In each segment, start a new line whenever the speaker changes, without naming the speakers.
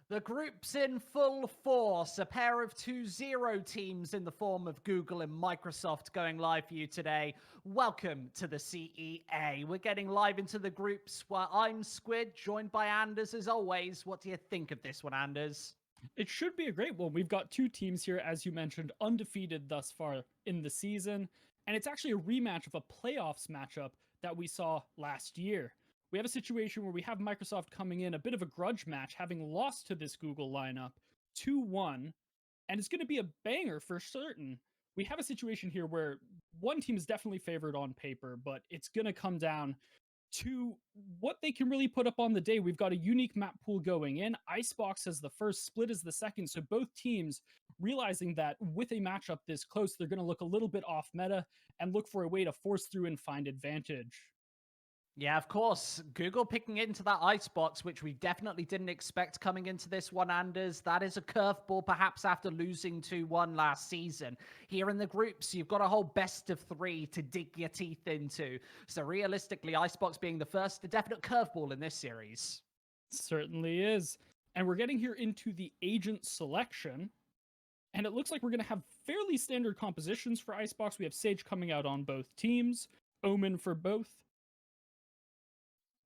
The group's in full force. A pair of 2-0 teams in the form of Google and Microsoft going live for you today. Welcome to the CEA. We're getting live into the groups where I'm Squid, joined by Anders as always. What do you think of this one, Anders?
It should be a great one. We've got two teams here, as you mentioned, undefeated thus far in the season. And it's actually a rematch of a playoffs matchup that we saw last year. We have a situation where we have Microsoft coming in, a bit of a grudge match, having lost to this Google lineup 2-1. And it's going to be a banger for certain. We have a situation here where one team is definitely favored on paper, but it's going to come down to what they can really put up on the day. We've got a unique map pool going in. Icebox as the first, Split as the second. So both teams realizing that with a matchup this close, they're going to look a little bit off meta and look for a way to force through and find advantage.
Yeah, of course. Google picking into that icebox, which we definitely didn't expect coming into this one, Anders. That is a curveball, perhaps after losing 2-1 last season. Here in the groups, you've got a whole best of 3 to dig your teeth into. So realistically, icebox being the first, a definite curveball in this series.
Certainly is. And we're getting here into the agent selection. And it looks like we're going to have fairly standard compositions for Icebox. We have Sage coming out on both teams, Omen for both,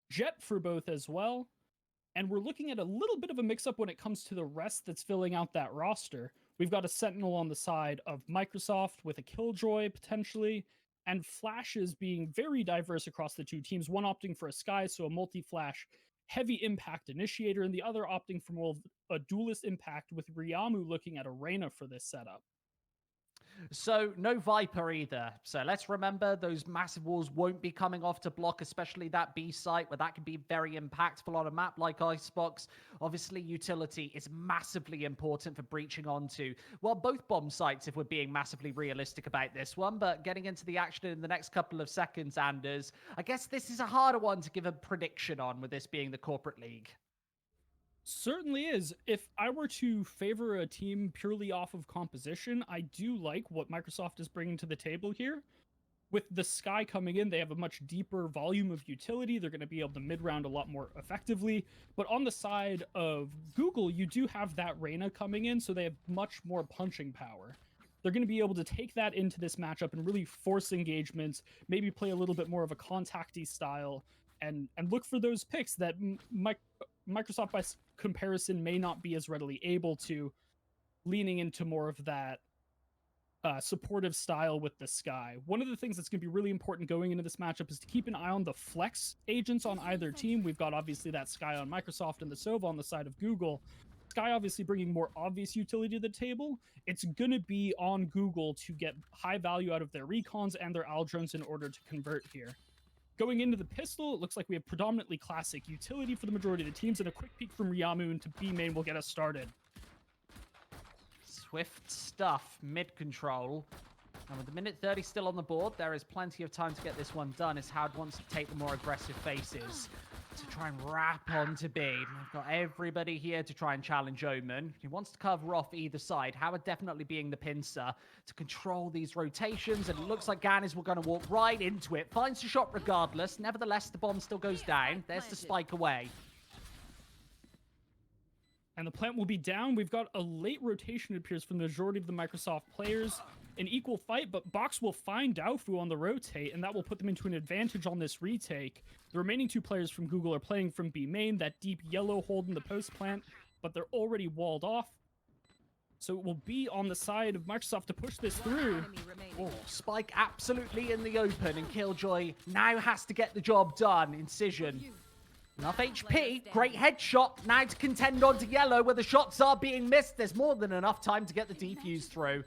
Jet for both as well. And we're looking at a little bit of a mix-up when it comes to the rest that's filling out that roster. We've got a Sentinel on the side of Microsoft with a Killjoy, potentially, and Flashes being very diverse across the two teams, one opting for a Sky, so a multi-flash heavy impact initiator, and the other opting for more of a duelist impact, with Ryamu looking at a Reyna for this setup.
So no Viper either. So let's remember those massive walls won't be coming off to block, especially that B site where that can be very impactful on a map like Icebox. Obviously, utility is massively important for breaching onto, well, both bomb sites if we're being massively realistic about this one. But getting into the action in the next couple of seconds, Anders, I guess this is a harder one to give a prediction on with this being the corporate league.
Certainly is. If I were to favor a team purely off of composition, I do like what Microsoft is bringing to the table here. With the Sky coming in, they have a much deeper volume of utility. They're going to be able to mid-round a lot more effectively. But on the side of Google, you do have that Reyna coming in, so they have much more punching power. They're going to be able to take that into this matchup and really force engagements, maybe play a little bit more of a contacty style, and look for those picks that Microsoft, by comparison, may not be as readily able to, leaning into more of that supportive style with the Sky. One of the things that's going to be really important going into this matchup is to keep an eye on the flex agents on either team. We've got obviously that Sky on Microsoft and the Sova on the side of Google. Sky obviously bringing more obvious utility to the table. It's going to be on Google to get high value out of their recons and their Aldrons in order to convert here. Going into the pistol, it looks like we have predominantly classic utility for the majority of the teams, and a quick peek from Ryamu into B main will get us started.
Swift stuff, mid-control. And with the minute 30 still on the board, there is plenty of time to get this one done, as Howard wants to take the more aggressive faces to try and wrap onto B. We've got everybody here to try and challenge Omen. He wants to cover off either side. Howard definitely being the pincer to control these rotations, and it looks like Gannis will going to walk right into it. Finds the shot regardless. Nevertheless, the bomb still goes down. There's the spike away.
And the plant will be down. We've got a late rotation, it appears, from the majority of the Microsoft players. An equal fight, but Box will find Daofu on the rotate, and that will put them into an advantage on this retake. The remaining two players from Google are playing from B main, that deep yellow hold in the post plant, but they're already walled off. So it will be on the side of Microsoft to push this through.
Oh, Spike absolutely in the open, and Killjoy now has to get the job done. Incision. Enough HP, great headshot, now to contend onto yellow where the shots are being missed. There's more than enough time to get the defuse through.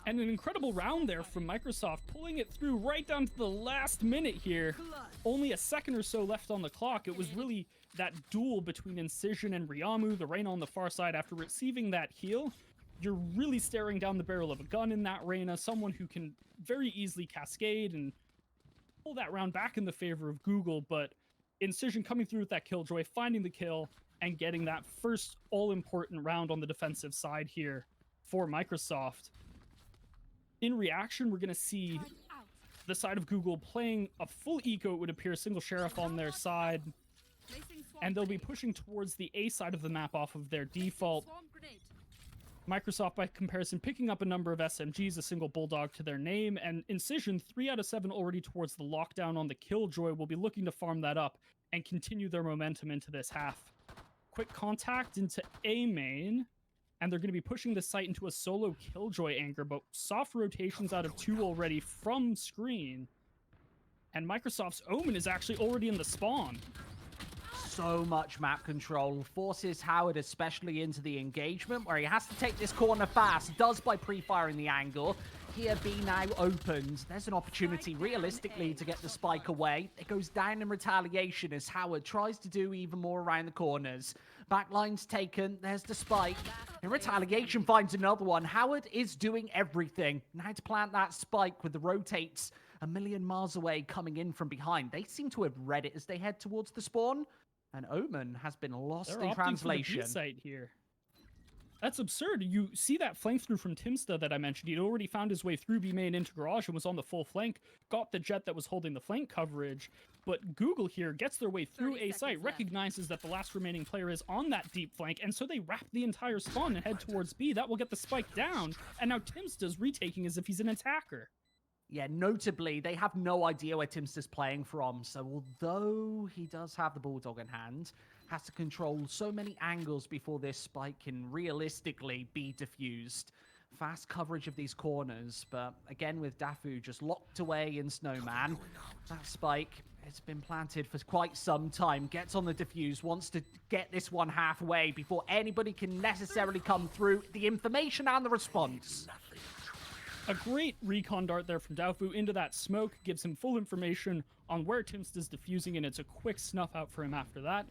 And an incredible round there from Microsoft, pulling it through right down to the last minute here. Only a second or so left on the clock. It was really that duel between Incision and Ryamu, the Reyna on the far side. After receiving that heal, you're really staring down the barrel of a gun in that Reyna, someone who can very easily cascade and pull that round back in the favor of Google, but Incision coming through with that Killjoy, finding the kill, and getting that first all-important round on the defensive side here for Microsoft. In reaction, we're going to see the side of Google playing a full eco, it would appear, single Sheriff on their side. and they'll be pushing towards the A side of the map off of their default. Microsoft, by comparison, picking up a number of SMGs, a single Bulldog to their name, and Incision, 3 out of 7 already towards the lockdown on the Killjoy, will be looking to farm that up and continue their momentum into this half. Quick contact into A main, and they're going to be pushing the site into a solo Killjoy anchor, but soft rotations out of 2 already from screen. And Microsoft's Omen is actually already in the spawn.
So much map control, forces Howard especially into the engagement where he has to take this corner fast, does by pre-firing the angle. Here B now opened, there's an opportunity realistically to get the spike away. It goes down in retaliation as Howard tries to do even more around the corners. Backline's taken, there's the spike. In retaliation finds another one. Howard is doing everything. Now to plant that spike with the rotates a million miles away coming in from behind. They seem to have read it as they head towards the spawn. And Omen has been lost in translation.
For the B site here. That's absurd. You see that flank through from Timsta that I mentioned. He'd already found his way through B main into garage and was on the full flank. Got the jet that was holding the flank coverage. But Google here gets their way through A site, recognizes that the last remaining player is on that deep flank, and so they wrap the entire spawn and head towards B. That will get the spike down. And now Timsta's retaking as if he's an attacker.
Yeah, notably, they have no idea where Timster's playing from, so although he does have the Bulldog in hand, has to control so many angles before this spike can realistically be diffused. Fast coverage of these corners, but again with Dafu just locked away in Snowman, that spike, it's been planted for quite some time, gets on the diffuse, wants to get this one halfway before anybody can necessarily come through. The information and the response.
A great recon dart there from Daofu into that smoke, gives him full information on where Timsta's diffusing, and it's a quick snuff out for him after that.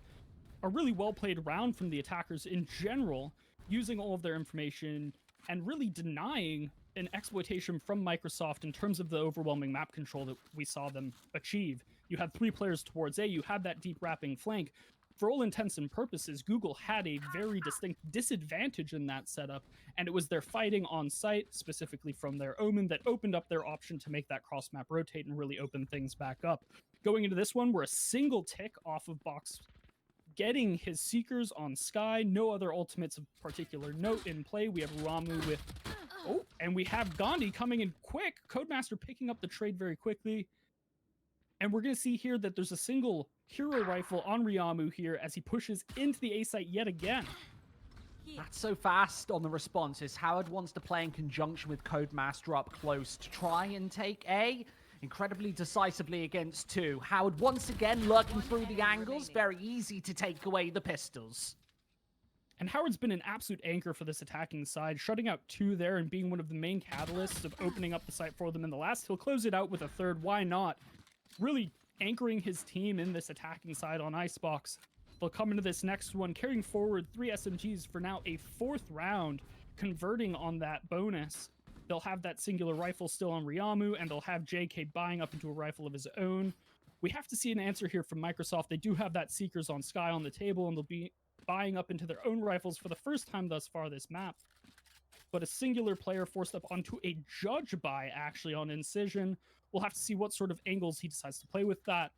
A really well-played round from the attackers in general, using all of their information and really denying an exploitation from Microsoft in terms of the overwhelming map control that we saw them achieve. You had 3 players towards A, you had that deep wrapping flank. For all intents and purposes, Google had a very distinct disadvantage in that setup, and it was their fighting on site, specifically from their Omen, that opened up their option to make that cross-map rotate and really open things back up. Going into this one, we're a single tick off of Box getting his Seekers on Sky, no other ultimates of particular note in play. We have Ramu with... Oh, and we have Gandhi coming in quick, Codemaster picking up the trade very quickly. And we're going to see here that there's a single hero rifle on Ryamu here as he pushes into the A site yet again.
That's so fast on the responses. Howard wants to play in conjunction with Codemaster up close to try and take A. Incredibly decisively against 2. Howard once again lurking through the angles. Very easy to take away the pistols.
And Howard's been an absolute anchor for this attacking side, shutting out 2 there and being one of the main catalysts of opening up the site for them in the last. He'll close it out with a 3rd. Why not? Really anchoring his team in this attacking side on Icebox. They'll come into this next one, carrying forward 3 SMGs for now a 4th round, converting on that bonus. They'll have that singular rifle still on Ryamu, and they'll have JK buying up into a rifle of his own. We have to see an answer here from Microsoft. They do have that Seekers on Sky on the table, and they'll be buying up into their own rifles for the first time thus far this map. But a singular player forced up onto a judge buy, actually, on Incision. We'll have to see what sort of angles he decides to play with that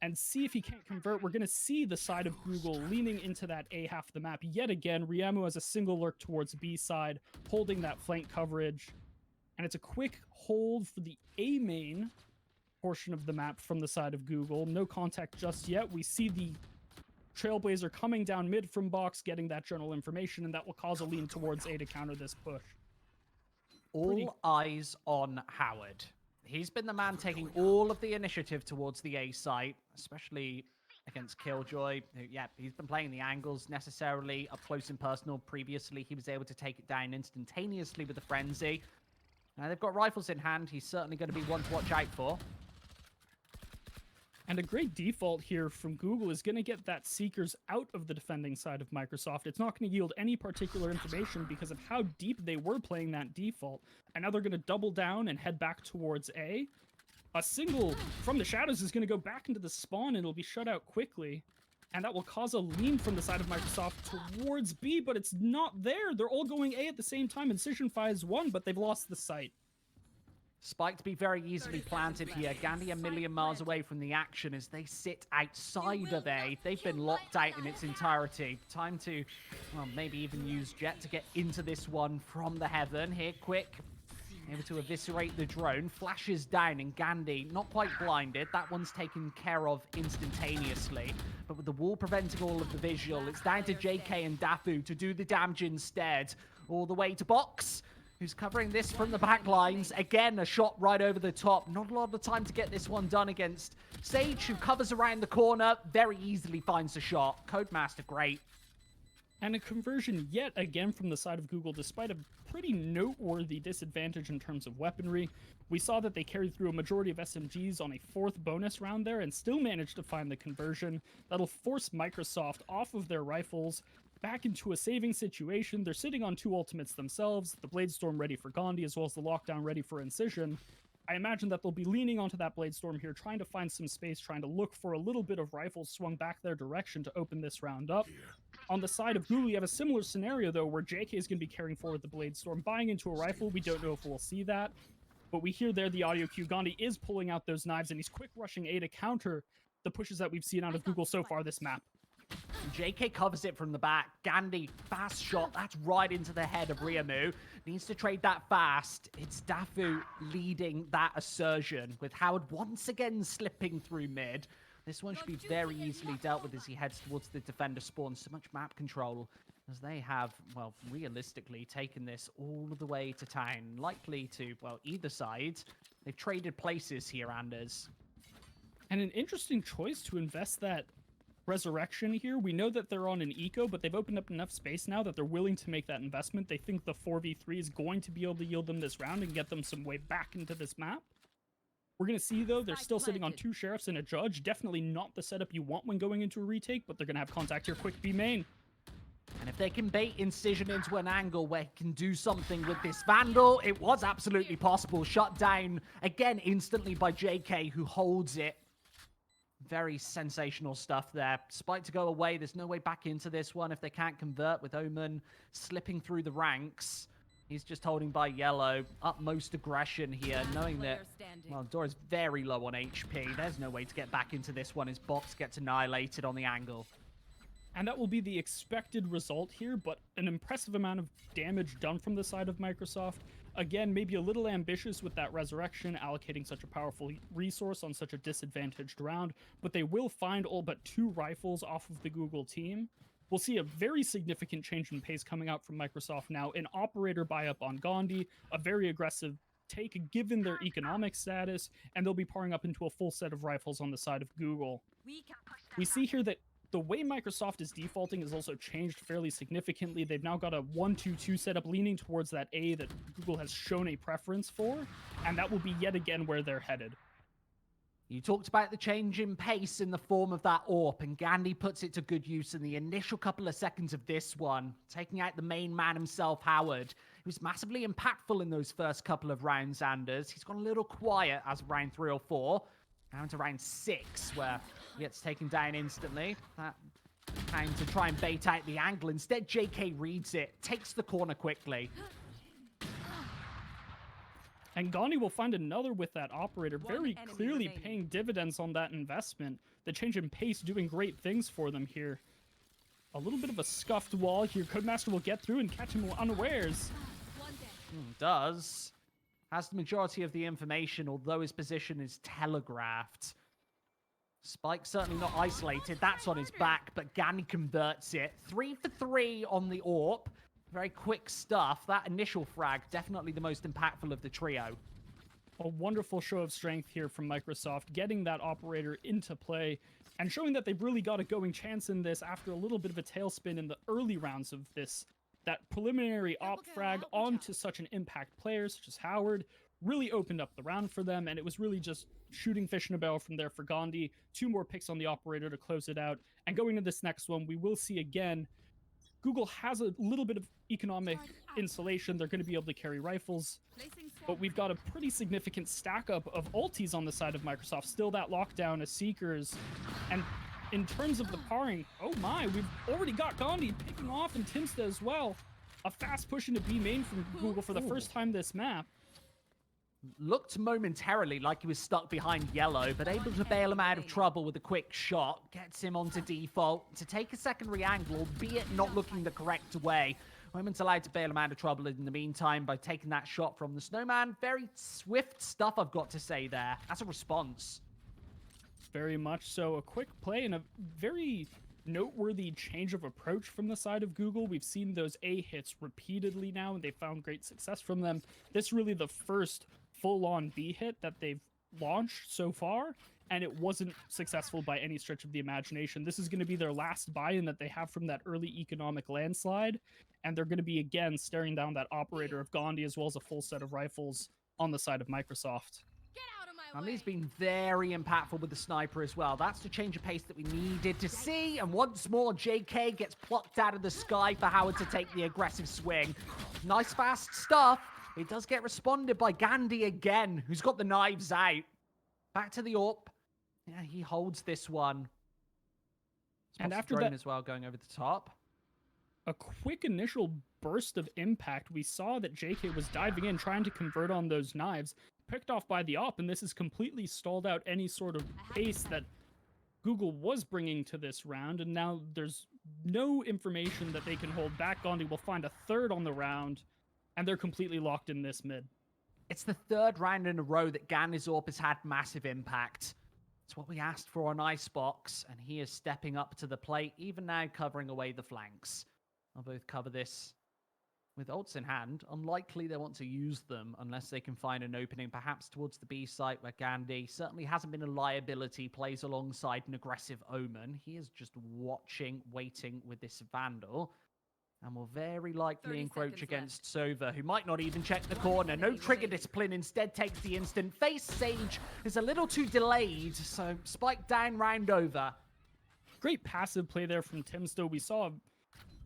and see if he can't convert. We're going to see the side of Google leaning into that A half of the map. Yet again, Ryamu has a single lurk towards B side, holding that flank coverage. And it's a quick hold for the A main portion of the map from the side of Google. No contact just yet. We see the Trailblazer coming down mid from Box, getting that general information, and that will cause a lean towards A to counter this push.
All eyes on Howard. He's been the man taking all of the initiative towards the A site, especially against Killjoy. Yeah, he's been playing the angles necessarily up close and personal. Previously, he was able to take it down instantaneously with the Frenzy. Now they've got rifles in hand. He's certainly going to be one to watch out for.
And a great default here from Google is going to get that Seekers out of the defending side of Microsoft. It's not going to yield any particular information because of how deep they were playing that default. And now they're going to double down and head back towards A. A single from the shadows is going to go back into the spawn and it'll be shut out quickly. And that will cause a lean from the side of Microsoft towards B, but it's not there. They're all going A at the same time. Incision 5 is 1, but they've lost the site.
Spike to be very easily planted here. Gandhi a million miles away from the action as they sit outside of A. They've been locked out in its entirety. Time to, well, maybe even use Jet to get into this one from the heaven. Here, quick. Able to eviscerate the drone. Flashes down, and Gandhi not quite blinded. That one's taken care of instantaneously. But with the wall preventing all of the visual, it's down to JK and Dafu to do the damage instead. All the way to Box, who's covering this from the back lines. Again, a shot right over the top. Not a lot of time to get this one done against Sage, who covers around the corner. Very easily finds the shot. Codemaster, great.
And a conversion yet again from the side of Google, despite a pretty noteworthy disadvantage in terms of weaponry. We saw that they carried through a majority of SMGs on a 4th bonus round there and still managed to find the conversion. That'll force Microsoft off of their rifles, back into a saving situation. They're sitting on 2 ultimates themselves, the Bladestorm ready for Gandhi, as well as the Lockdown ready for Incision. I imagine that they'll be leaning onto that Bladestorm here, trying to find some space, trying to look for a little bit of rifles swung back their direction to open this round up. On the side of Google, you have a similar scenario, though, where JK is going to be carrying forward the Bladestorm, buying into a rifle. We don't know if we'll see that, but we hear there the audio cue. Gandhi is pulling out those knives, and he's quick rushing A to counter the pushes that we've seen out of Google so far this map.
JK covers it from the back. Gandhi, fast shot. That's right into the head of Riamu. Needs to trade that fast. It's Dafu leading that assertion, with Howard once again slipping through mid. This one should be very easily dealt with as he heads towards the defender spawn. So much map control as they have, well, realistically taken this all the way to town. Likely to, well, either side. They've traded places here, Anders.
And an interesting choice to invest that Resurrection here. We know that they're on an eco, but they've opened up enough space now that they're willing to make that investment. They think the 4v3 is going to be able to yield them this round and get them some way back into this map. We're going to see, though, they're still sitting on 2 sheriffs and a judge. Definitely not the setup you want when going into a retake, but they're going to have contact here. Quick B main.
And if they can bait Incision into an angle where he can do something with this Vandal, it was absolutely possible. Shut down again instantly by JK, who holds it. Very sensational stuff there. Spike to go away. There's no way back into this one if they can't convert, with Omen slipping through the ranks. He's just holding by yellow. Utmost aggression here, knowing that, well, Dora's very low on HP. There's no way to get back into this one as Box gets annihilated on the angle.
And that will be the expected result here, but an impressive amount of damage done from the side of Microsoft. Again, maybe a little ambitious with that Resurrection, allocating such a powerful resource on such a disadvantaged round, but they will find all but 2 rifles off of the Google team. We'll see a very significant change in pace coming out from Microsoft now. An operator buy-up on Gandhi, a very aggressive take given their economic status, and they'll be powering up into a full set of rifles on the side of Google. We see here that the way Microsoft is defaulting has also changed fairly significantly. They've now got a 1-2-2 setup leaning towards that A that Google has shown a preference for, and that will be yet again where they're headed.
You talked about the change in pace in the form of that AWP, and Gandhi puts it to good use in the initial couple of seconds of this one, taking out the main man himself, Howard, who's massively impactful in those first couple of rounds, Anders. He's gone a little quiet as of round 3 or 4, down to round 6, where he gets taken down instantly. That time to try and bait out the angle. Instead, JK reads it, takes the corner quickly.
And Gandhi will find another with that operator, very clearly paying dividends on that investment. The change in pace doing great things for them here. A little bit of a scuffed wall here. Codemaster will get through and catch him unawares.
Does. Has the majority of the information, although his position is telegraphed. Spike certainly not isolated. That's on his back, but Gandhi converts it. 3 for 3 on the AWP. Very quick stuff. That initial frag, definitely the most impactful of the trio.
A wonderful show of strength here from Microsoft, getting that operator into play and showing that they've really got a going chance in this after a little bit of a tailspin in the early rounds of this. That preliminary op frag onto such an impact player such as Howard really opened up the round for them, and it was really just shooting fish in a barrel from there for Gandhi. 2 more picks on the operator to close it out. And going to this next one, we will see again, Google has a little bit of economic insulation. They're going to be able to carry rifles, but we've got a pretty significant stack up of ultis on the side of Microsoft. Still that lockdown as Seekers. And in terms of the parring, oh my, we've already got Gandhi picking off and Timsta as well. A fast push into B main from Google for the first time this map.
Looked momentarily like he was stuck behind yellow, but able to bail him out of trouble with a quick shot. Gets him onto default to take a secondary angle, albeit not looking the correct way. Omen's allowed to bail him out of trouble in the meantime by taking that shot from the snowman. Very swift stuff, I've got to say there. That's a response.
Very much so. A quick play and a very noteworthy change of approach from the side of Google. We've seen those A hits repeatedly now, and they found great success from them. This really the first full-on B hit that they've launched so far, and it wasn't successful by any stretch of the imagination. This is going to be their last buy-in that they have from that early economic landslide, and they're going to be, again, staring down that operator of Gandhi as well as a full set of rifles on the side of Microsoft.
And he's been very impactful with the sniper as well. That's the change of pace that we needed to see. And once more, JK gets plucked out of the sky for Howard to take the aggressive swing. Nice fast stuff. It does get responded by Gandhi again, who's got the knives out. Back to the AWP. Yeah, he holds this one.
And after
drone
that
as well, going over the top.
A quick initial burst of impact, we saw that JK was diving in, trying to convert on those knives, picked off by the AWP, and this has completely stalled out any sort of pace that Google was bringing to this round, and now there's no information that they can hold back. Gandhi will find a third on the round, and they're completely locked in this mid.
It's the third round in a row that Gandhi's AWP has had massive impact. It's what we asked for on Icebox, and he is stepping up to the plate, even now covering away the flanks. I'll both cover this with ults in hand. Unlikely they want to use them unless they can find an opening, perhaps towards the B site where Gandhi certainly hasn't been a liability, plays alongside an aggressive Omen. He is just watching, waiting with this Vandal, and will very likely encroach against Sova, who might not even check the corner. No trigger discipline, instead takes the instant. Face Sage is a little too delayed, so spike down, round over.
Great passive play there from Timsto. We saw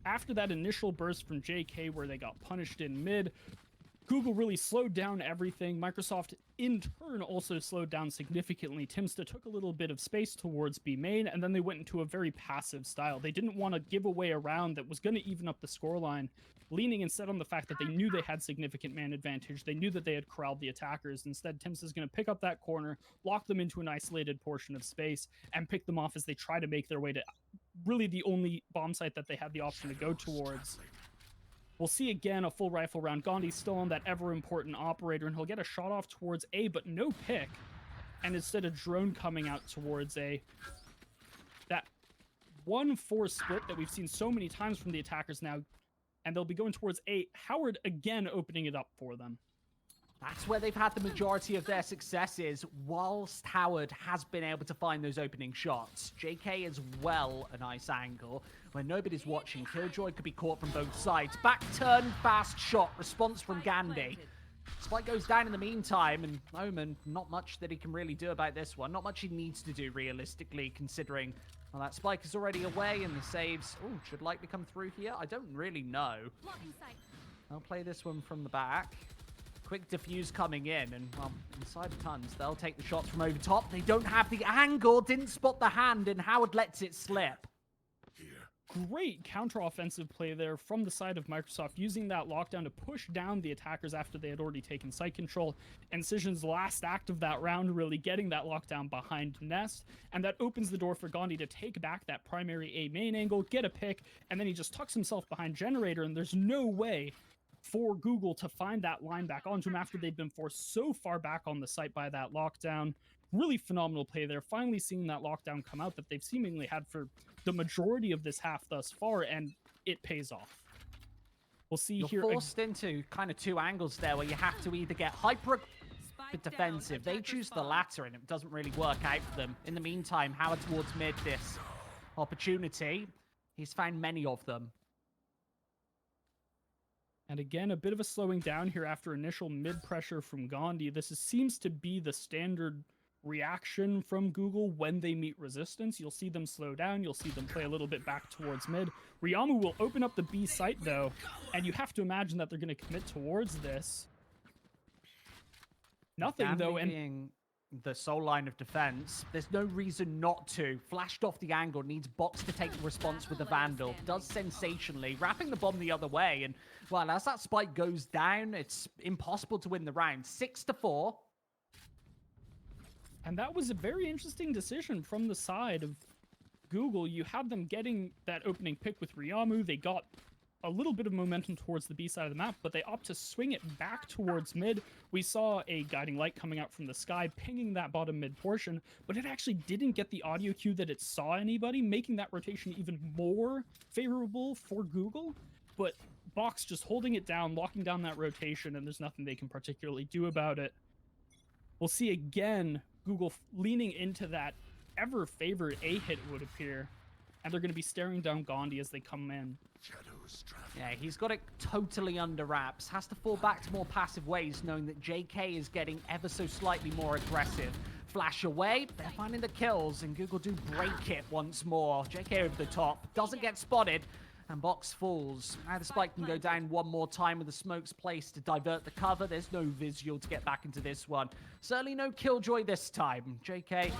after that initial burst from JK where they got punished in mid, Google really slowed down everything. Microsoft, in turn, also slowed down significantly. Timsta took a little bit of space towards B main, and then they went into a very passive style. They didn't want to give away a round that was going to even up the scoreline, leaning instead on the fact that they knew they had significant man advantage. They knew that they had corralled the attackers. Instead, Timsta's going to pick up that corner, lock them into an isolated portion of space, and pick them off as they try to make their way to really the only bomb site that they had the option to go towards. We'll see again a full rifle round. Gandhi's still on that ever-important operator, and he'll get a shot off towards A, but no pick. And instead a drone coming out towards A. That 1-4 split that we've seen so many times from the attackers now, and they'll be going towards A. Howard again opening it up for them.
That's where they've had the majority of their successes, whilst Howard has been able to find those opening shots. JK as well, a nice angle. When nobody's watching, Killjoy could be caught from both sides. Back turn, fast shot, response from Gandhi. Spike goes down in the meantime, and Omen, not much that he can really do about this one. Not much he needs to do, realistically, considering well, that Spike is already away, and the saves should likely come through here. I don't really know. I'll play this one from the back. Quick diffuse coming in, and well, inside of tons, they'll take the shots from over top. They don't have the angle, didn't spot the hand, and Howard lets it slip.
Great counter-offensive play there from the side of Microsoft, using that lockdown to push down the attackers after they had already taken site control. Incision's last act of that round, really getting that lockdown behind Nest, and that opens the door for Gandhi to take back that primary A main angle, get a pick, and then he just tucks himself behind Generator, and there's no way for Google to find that line back onto him after they've been forced so far back on the site by that lockdown. Really phenomenal play there. Finally seeing that lockdown come out that they've seemingly had for the majority of this half thus far, and it pays off. We'll see
You're
here.
You're forced into kind of two angles there where you have to either get hyper defensive. They choose the latter, and it doesn't really work out for them. In the meantime, Howard towards mid this opportunity. He's found many of them.
And again, a bit of a slowing down here after initial mid pressure from Gandhi. Seems to be the standard reaction from Google when they meet resistance. You'll see them slow down. You'll see them play a little bit back towards mid. Ryamu will open up the B site, though, and you have to imagine that they're going to commit towards this. Nothing, though, and
the sole line of defense. There's no reason not to. Flashed off the angle, needs Box to take the response with the Vandal. Does sensationally, wrapping the bomb the other way. And, well, as that spike goes down, it's impossible to win the round. 6-4.
And that was a very interesting decision from the side of Google. You had them getting that opening pick with Ryamu. They got a little bit of momentum towards the B side of the map, but they opt to swing it back towards mid. We saw a guiding light coming out from the sky, pinging that bottom mid portion, but it actually didn't get the audio cue that it saw anybody, making that rotation even more favorable for Google. But Box just holding it down, locking down that rotation, and there's nothing they can particularly do about it. We'll see again Google leaning into that ever-favored A-hit, would appear, and they're going to be staring down Gandhi as they come in.
Yeah, he's got it totally under wraps. Has to fall back to more passive ways, knowing that JK is getting ever so slightly more aggressive. Flash away, they're finding the kills, and Google do break it once more. JK over the top, doesn't get spotted, and Box falls. Now the spike can go down one more time with the smokes placed to divert the cover. There's no visual to get back into this one. Certainly no killjoy this time. JK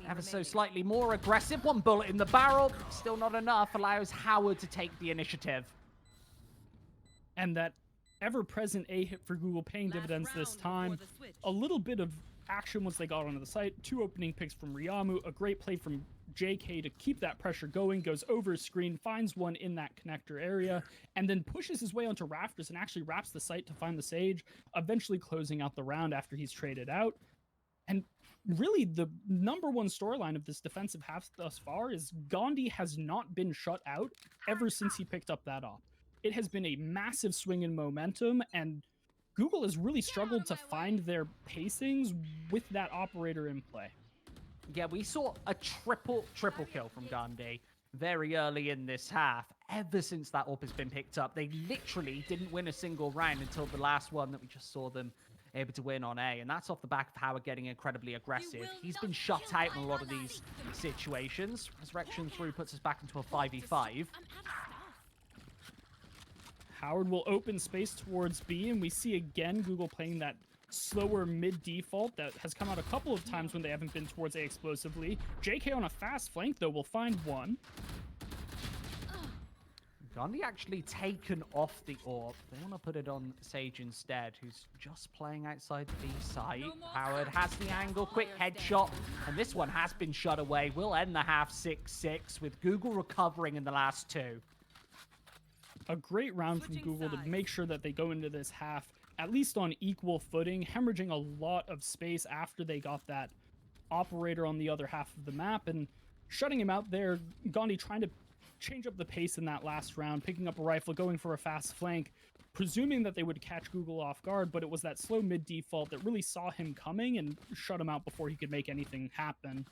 ever so slightly more aggressive. One bullet in the barrel, still not enough. Allows Howard to take the initiative.
And that ever-present A-hit for Google paying dividends this time. A little bit of action once they got onto the site. 2 opening picks from Ryamu. A great play from JK to keep that pressure going. Goes over screen, finds one in that connector area, and then pushes his way onto rafters and actually wraps the site to find the Sage, eventually closing out the round after he's traded out. And really, the number one storyline of this defensive half thus far is Gandhi has not been shut out ever since he picked up that op. It has been a massive swing in momentum, and Google has really struggled to find their pacings with that operator in play.
Yeah, we saw a triple kill from Gandhi very early in this half. Ever since that AWP has been picked up, they literally didn't win a single round until the last one that we just saw them able to win on A. And that's off the back of Howard getting incredibly aggressive. He's been shut out in a lot of these situations. Resurrection through puts us back into a 5v5.
Howard will open space towards B, and we see again Google playing that slower mid default that has come out a couple of times when they haven't been towards A explosively. JK on a fast flank, though, will find one.
Gandhi actually taken off the AWP. They want to put it on Sage instead, who's just playing outside the B site. Howard has the angle, quick headshot, and this one has been shut away. We'll end the half 6-6 with Google recovering in the last 2.
A great round from Google to make sure that they go into this half at least on equal footing, hemorrhaging a lot of space after they got that operator on the other half of the map and shutting him out there. Gandhi trying to change up the pace in that last round, picking up a rifle, going for a fast flank, presuming that they would catch Google off guard, but it was that slow mid default that really saw him coming and shut him out before he could make anything happen.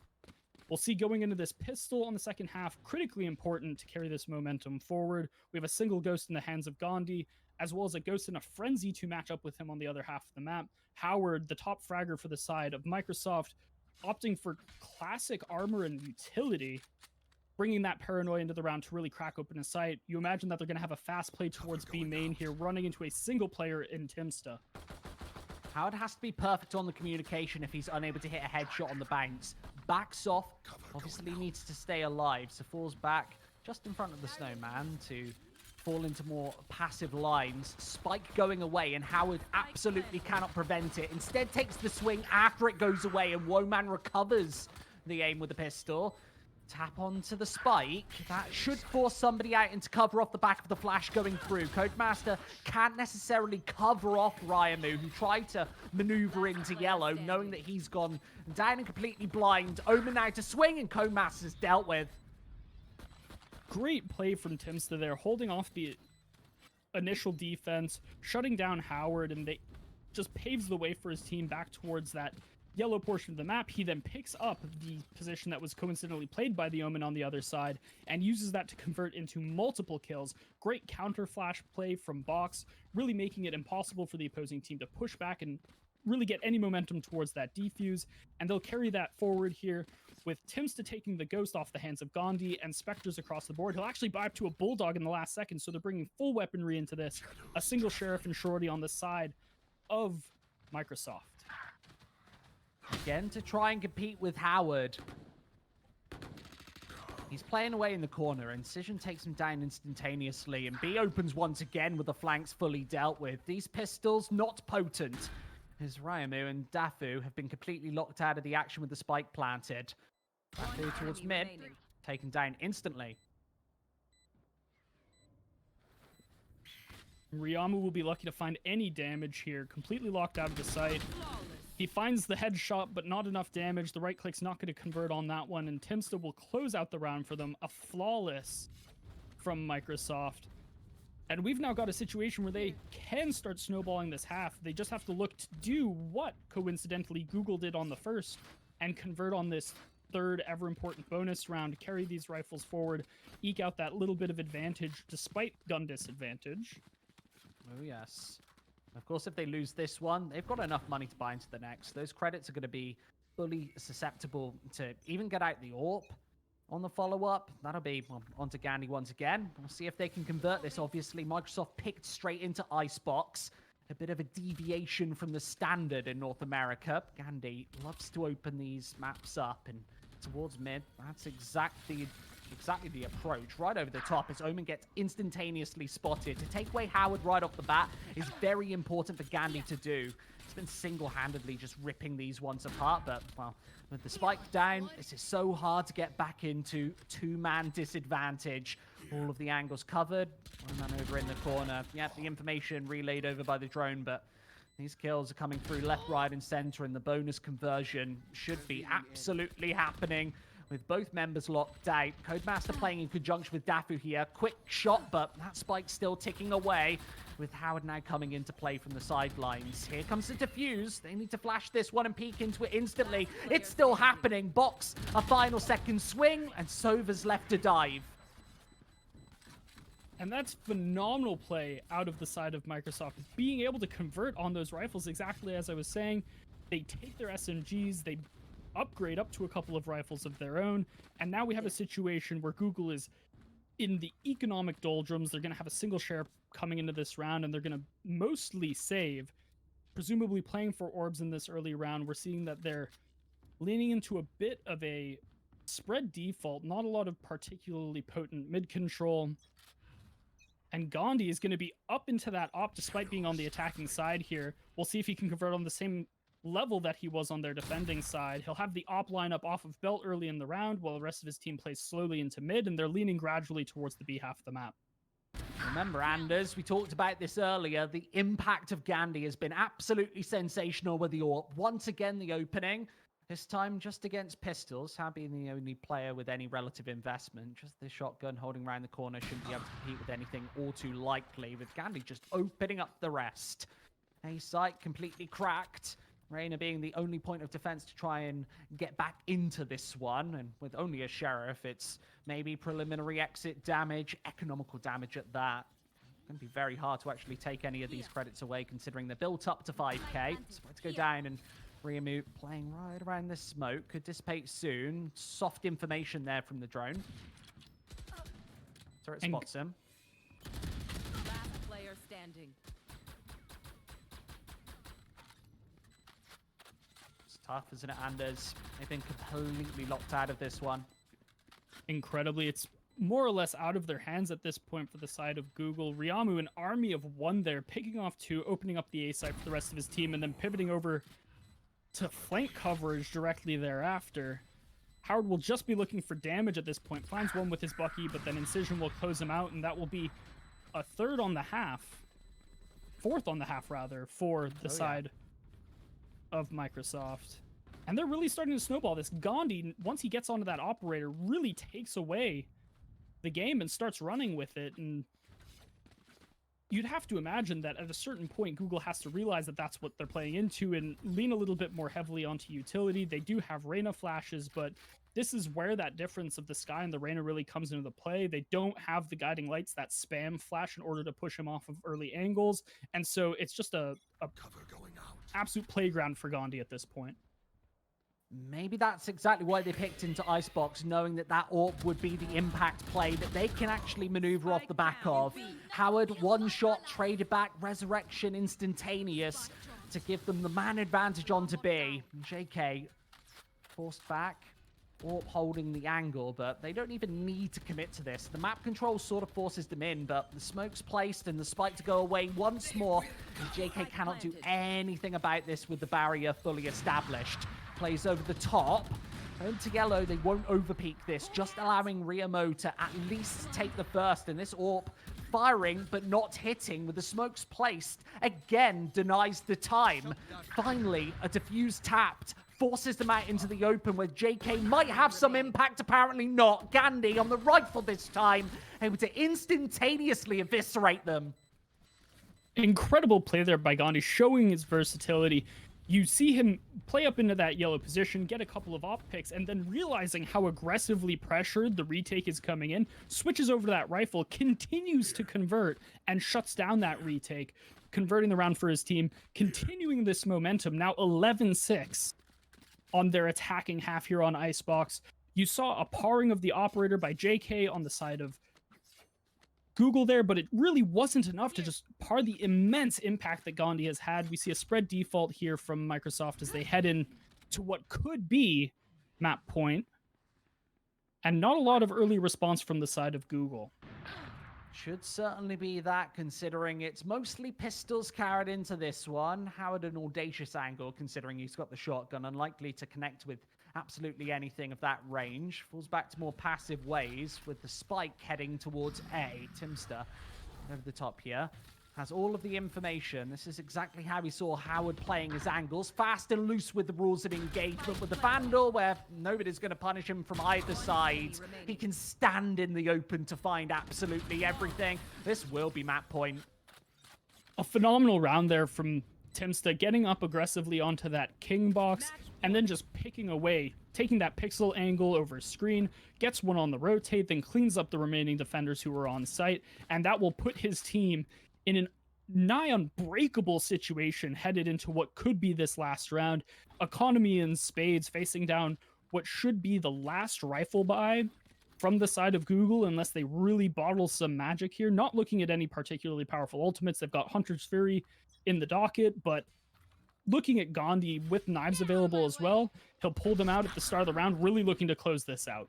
We'll see going into this pistol on the second half, critically important to carry this momentum forward. We have a single ghost in the hands of Gandhi, as well as a ghost in a frenzy to match up with him on the other half of the map. Howard, the top fragger for the side of Microsoft, opting for classic armor and utility, bringing that paranoia into the round to really crack open a site. You imagine that they're going to have a fast play towards B main here, running into a single player in Timsta.
Howard has to be perfect on the communication if he's unable to hit a headshot on the bounce. Backs off, obviously needs to stay alive, so falls back just in front of the snowman to fall into more passive lines. Spike going away, and Howard absolutely cannot prevent it. Instead takes the swing after it goes away, and Woman recovers the aim with the pistol. Tap onto the spike. That should force somebody out into cover off the back of the flash going through. Codemaster can't necessarily cover off Ryamu, who tried to maneuver into yellow, knowing that he's gone down and completely blind. Omen now to swing, and Codemaster's dealt with.
Great play from Timsta there, holding off the initial defense, shutting down Howard, and they just paves the way for his team back towards that yellow portion of the map. He then picks up the position that was coincidentally played by the Omen on the other side and uses that to convert into multiple kills. Great counter flash play from Box, really making it impossible for the opposing team to push back and really get any momentum towards that defuse. And they'll carry that forward here with Timsta taking the ghost off the hands of Gandhi and Spectres across the board. He'll actually buy up to a Bulldog in the last second, so they're bringing full weaponry into this. A single Sheriff and Shorty on the side of Microsoft.
Again, to try and compete with Howard. He's playing away in the corner. Incision takes him down instantaneously, and B opens once again with the flanks fully dealt with. These pistols, not potent, as Ryamu and Dafu have been completely locked out of the action with the spike planted. Dafu towards mid, taken down instantly.
Ryamu will be lucky to find any damage here. Completely locked out of the site. He finds the headshot, but not enough damage. The right click's not going to convert on that one, and Timsta will close out the round for them. A flawless from Microsoft. And we've now got a situation where they can start snowballing this half. They just have to look to do what, coincidentally, Google did on the first, and convert on this third ever-important bonus round, carry these rifles forward, eke out that little bit of advantage despite gun disadvantage.
Oh, yes. Of course, if they lose this one, they've got enough money to buy into the next. Those credits are going to be fully susceptible to even get out the AWP on the follow-up. That'll be onto Gandhi once again. We'll see if they can convert this. Obviously, Microsoft picked straight into Icebox. A bit of a deviation from the standard in North America. Gandhi loves to open these maps up and towards mid. That's exactly the approach. Right over the top as Omen gets instantaneously spotted. To take away Howard right off the bat is very important for Gandhi to do. He's been single-handedly just ripping these ones apart, but, well, with the spike down, this is so hard to get back into. Two-man disadvantage. All of the angles covered. One man over in the corner. Yeah, the information relayed over by the drone, but these kills are coming through left, right, and center, and the bonus conversion should be absolutely happening with both members locked out. Codemaster playing in conjunction with Dafu here. Quick shot, but that spike's still ticking away, with Howard now coming into play from the sidelines. Here comes the defuse. They need to flash this one and peek into it instantly. It's still happening. Box, a final second swing, and Sova's left to dive.
And that's phenomenal play out of the side of Microsoft. Being able to convert on those rifles, exactly as I was saying. They take their SMGs, they upgrade up to a couple of rifles of their own, and now we have a situation where Google is in the economic doldrums. They're going to have a single share coming into this round, and they're going to mostly save, presumably playing for orbs in this early round. We're seeing that they're leaning into a bit of a spread default, not a lot of particularly potent mid control. And Gandhi is going to be up into that op despite being on the attacking side here. We'll see if he can convert on the same level that he was on their defending side. He'll have the op lineup off of Belt early in the round while the rest of his team plays slowly into mid, and they're leaning gradually towards the B half of the map.
Remember, Anders, we talked about this earlier. The impact of Gandhi has been absolutely sensational with the AWP. Once again, the opening. This time just against pistols, How being the only player with any relative investment. Just the shotgun holding around the corner shouldn't be able to compete with anything all too likely, with Gandhi just opening up the rest. A site completely cracked. Reyna being the only point of defense to try and get back into this one. And with only a sheriff, it's maybe preliminary exit damage, economical damage at that. It's going to be very hard to actually take any of these credits away, considering they're built up to 5k. It's about to go down, and Ryamu playing right around this smoke. Could dissipate soon. Soft information there from the drone. Turret spots him.
Last player standing.
Tough, isn't it, Anders? They've been completely locked out of this one.
Incredibly, it's more or less out of their hands at this point for the side of Google. Ryamu, an army of one there, picking off two, opening up the A site for the rest of his team, and then pivoting over to flank coverage directly thereafter. Howard will just be looking for damage at this point. Finds one with his Bucky, but then Incision will close him out, and that will be a fourth on the half, rather, for the side of Microsoft. And they're really starting to snowball this. Gandhi, once he gets onto that operator, really takes away the game and starts running with it. And you'd have to imagine that at a certain point, Google has to realize that that's what they're playing into and lean a little bit more heavily onto utility. They do have Reyna flashes, but this is where that difference of the Sky and the Reyna really comes into the play. They don't have the guiding lights, that spam flash, in order to push him off of early angles. And so it's just a
Cover going out.
Absolute playground for Gandhi at this point.
Maybe that's exactly why they picked into Icebox, knowing that that AWP would be the impact play that they can actually maneuver off the back of. Howard, one shot, traded back, resurrection instantaneous. to give them the man advantage onto B. JK forced back. Orp holding the angle, but they don't even need to commit to this. The map control sort of forces them in, but the smoke's placed and the spike to go away once more. And JK cannot do anything about this with the barrier fully established. Plays over the top. Home to yellow, they won't overpeak this, just allowing Riamo to at least take the first. And this Orp firing, but not hitting with the smokes placed, again denies the time. Finally, a defuse tapped. Forces them out into the open where JK might have some impact, apparently not. Gandhi on the rifle this time, able to instantaneously eviscerate them.
Incredible play there by Gandhi, showing his versatility. You see him play up into that yellow position, get a couple of op picks, and then realizing how aggressively pressured the retake is coming in, switches over to that rifle, continues to convert, and shuts down that retake, converting the round for his team, continuing this momentum, now 11-6. On their attacking half here on Icebox. You saw a parring of the operator by JK on the side of Google there, but it really wasn't enough to just par the immense impact that Gandhi has had. We see a spread default here from Microsoft as they head in to what could be map point. And not a lot of early response from the side of Google.
Should certainly be that, considering it's mostly pistols carried into this one. Howard an audacious angle, considering he's got the shotgun, unlikely to connect with absolutely anything of that range. Falls back to more passive ways, with the spike heading towards A. Timster over the top here. Has all of the information. This is exactly how we saw Howard playing his angles. Fast and loose with the rules of engagement with the Vandal, where nobody's going to punish him from either side. He can stand in the open to find absolutely everything. This will be map point.
A phenomenal round there from Timster, getting up aggressively onto that king box, and then just picking away, taking that pixel angle over screen, gets one on the rotate, then cleans up the remaining defenders who were on site, and that will put his team in an nigh unbreakable situation headed into what could be this last round. Economy in spades facing down what should be the last rifle buy from the side of Google, unless they really bottle some magic here. Not looking at any particularly powerful ultimates. They've got Hunter's Fury in the docket, but looking at Gandhi with knives available as well, he'll pull them out at the start of the round, really looking to close this out.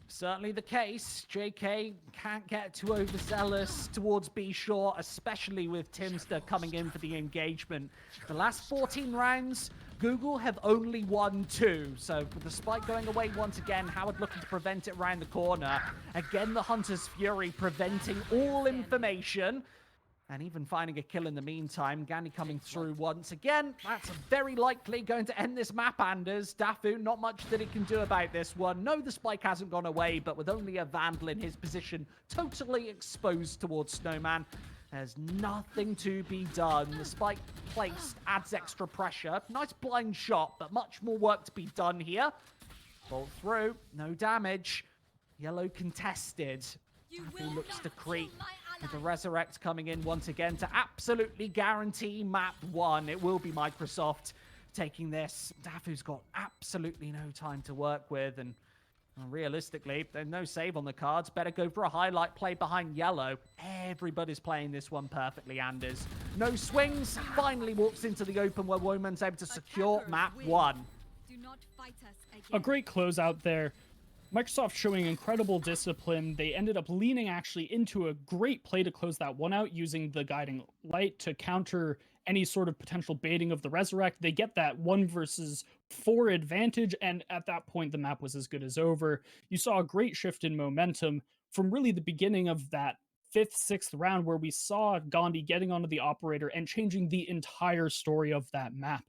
Certainly the case. JK can't get too overzealous towards B Shore, especially with Timster coming in for the engagement. The last 14 rounds, Google have only won 2. So with the spike going away once again, Howard looking to prevent it around the corner. Again, the Hunter's Fury preventing all information. And even finding a kill in the meantime. Gandhi coming through once again. That's very likely going to end this map, Anders. Dafu, not much that he can do about this one. No, the spike hasn't gone away, but with only a Vandal in his position, totally exposed towards Snowman, there's nothing to be done. The spike placed adds extra pressure. Nice blind shot, but much more work to be done here. Bolt through, no damage. Yellow contested. Dafu looks to creep. With the Resurrect coming in once again to absolutely guarantee map 1. It will be Microsoft taking this. Dafu's got absolutely no time to work with, and realistically, there's no save on the cards. Better go for a highlight play behind yellow. Everybody's playing this one perfectly, Anders. No swings. Finally walks into the open where Woman's able to secure map 1.
A great closeout there. Microsoft showing incredible discipline. They ended up leaning actually into a great play to close that one out, using the guiding light to counter any sort of potential baiting of the Resurrect. They get that 1 versus 4 advantage, and at that point, the map was as good as over. You saw a great shift in momentum from really the beginning of that 5th, 6th round, where we saw Gandhi getting onto the operator and changing the entire story of that map,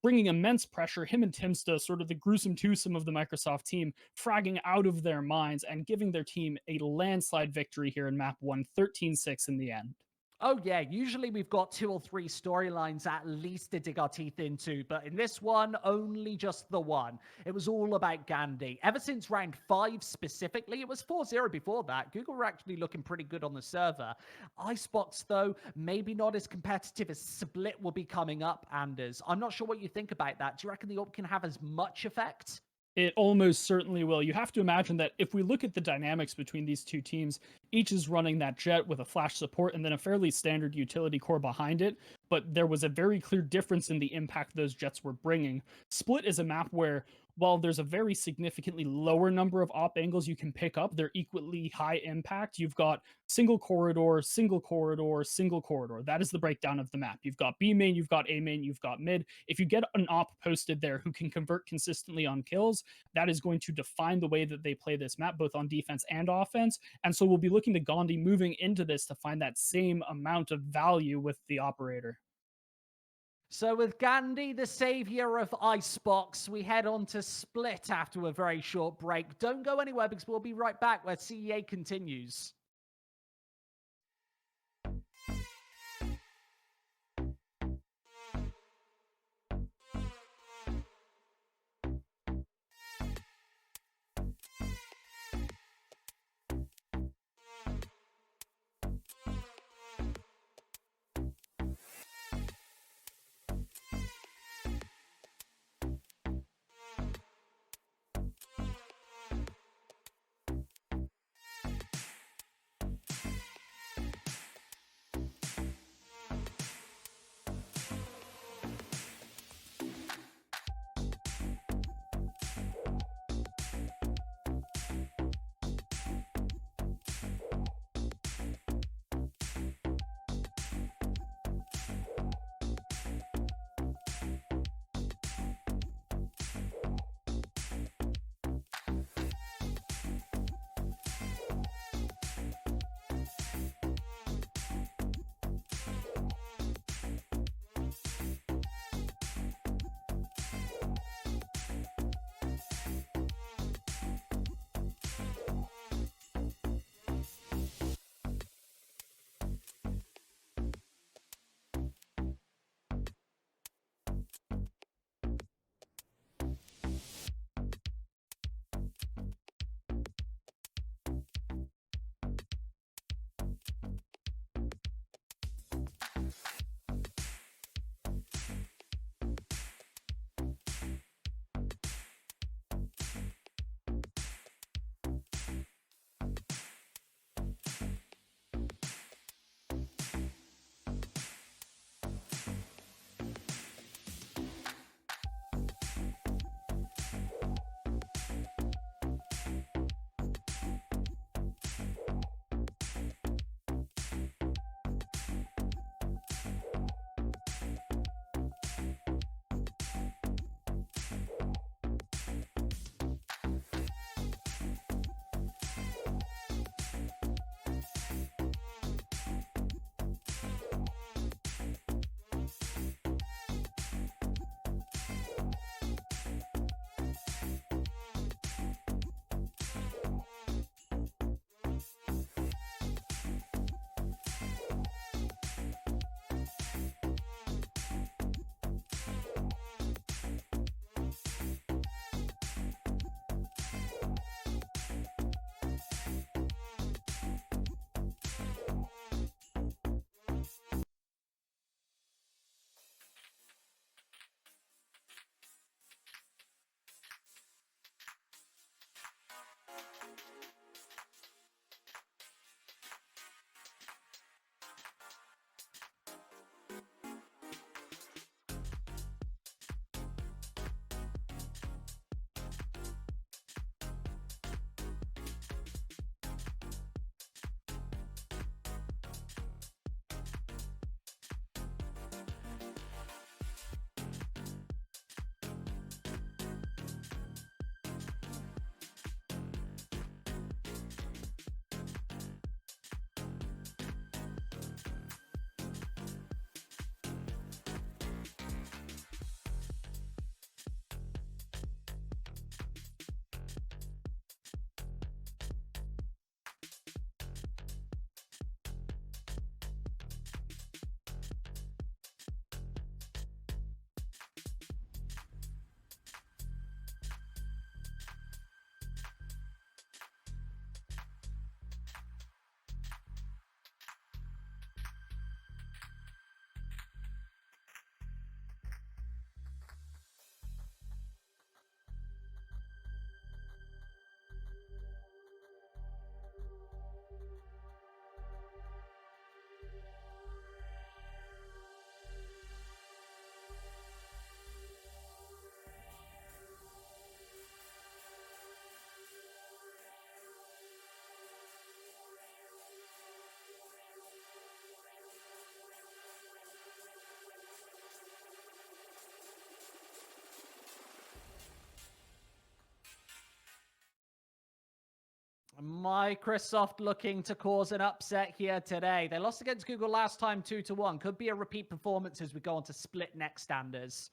bringing immense pressure. Him and Timster, sort of the gruesome twosome of the Microsoft team, fragging out of their minds and giving their team a landslide victory here in map 1, 13-6 in the end.
Oh yeah, usually we've got 2 or 3 storylines at least to dig our teeth into, but in this one, only just the one. It was all about Gandhi. Ever since round 5 specifically, it was 4-0 before that. Google were actually looking pretty good on the server. Icebox, though, maybe not as competitive as Split will be coming up, Anders. I'm not sure what you think about that. Do you reckon the AWP can have as much effect?
It almost certainly will. You have to imagine that if we look at the dynamics between these two teams, each is running that jet with a flash support and then a fairly standard utility core behind it. But there was a very clear difference in the impact those jets were bringing. Split is a map where, while there's a very significantly lower number of op angles you can pick up, they're equally high impact. You've got single corridor, single corridor, single corridor. That is the breakdown of the map. You've got B main, you've got A main, you've got mid. If you get an op posted there who can convert consistently on kills, that is going to define the way that they play this map, both on defense and offense. And so we'll be looking to Gandhi moving into this to find that same amount of value with the operator.
So with Gandhi, the savior of Icebox, we head on to Split after a very short break. Don't go anywhere because we'll be right back where CEA continues. Microsoft looking to cause an upset here today. They lost against Google last time 2-1. Could be a repeat performance as we go on to split next standards.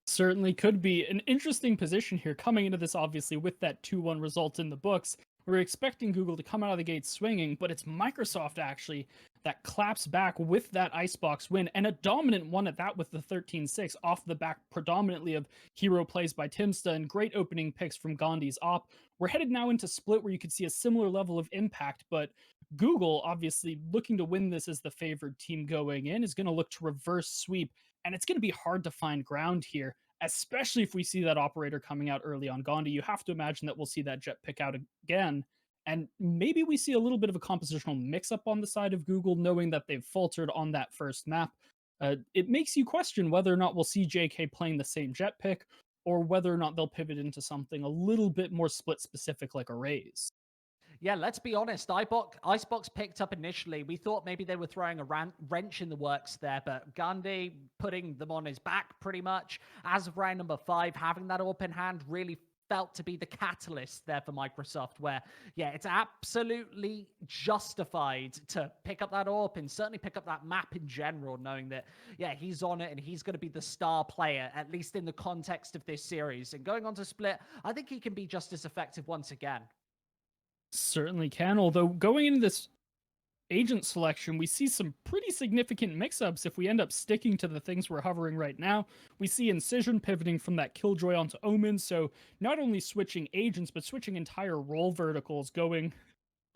Certainly could be an interesting position here coming into this, obviously, with that 2-1 result in the books. We're expecting Google to come out of the gate swinging, but it's Microsoft actually that claps back with that Icebox win, and a dominant one at that with the 13-6 off the back predominantly of hero plays by Timsta and great opening picks from Gandhi's op. We're headed now into split where you could see a similar level of impact, but Google, obviously looking to win this as the favored team going in, is going to look to reverse sweep, and it's going to be hard to find ground here, especially if we see that operator coming out early on Gandhi. You have to imagine that we'll see that jet pick out again. And maybe we see a little bit of a compositional mix-up on the side of Google, knowing that they've faltered on that first map. It makes you question whether or not we'll see JK playing the same jet pick, or whether or not they'll pivot into something a little bit more split-specific like arrays.
Yeah, let's be honest. Icebox picked up initially. We thought maybe they were throwing a wrench in the works there, but Gandhi putting them on his back pretty much. As of round number 5, having that AWP in hand really felt to be the catalyst there for Microsoft, where, yeah, it's absolutely justified to pick up that AWP and certainly pick up that map in general, knowing that, yeah, he's on it and he's going to be the star player, at least in the context of this series. And going on to split, I think he can be just as effective once again.
Certainly can, although going into this agent selection, we see some pretty significant mix-ups if we end up sticking to the things we're hovering right now. We see Incision pivoting from that Killjoy onto Omen, so not only switching agents, but switching entire role verticals going...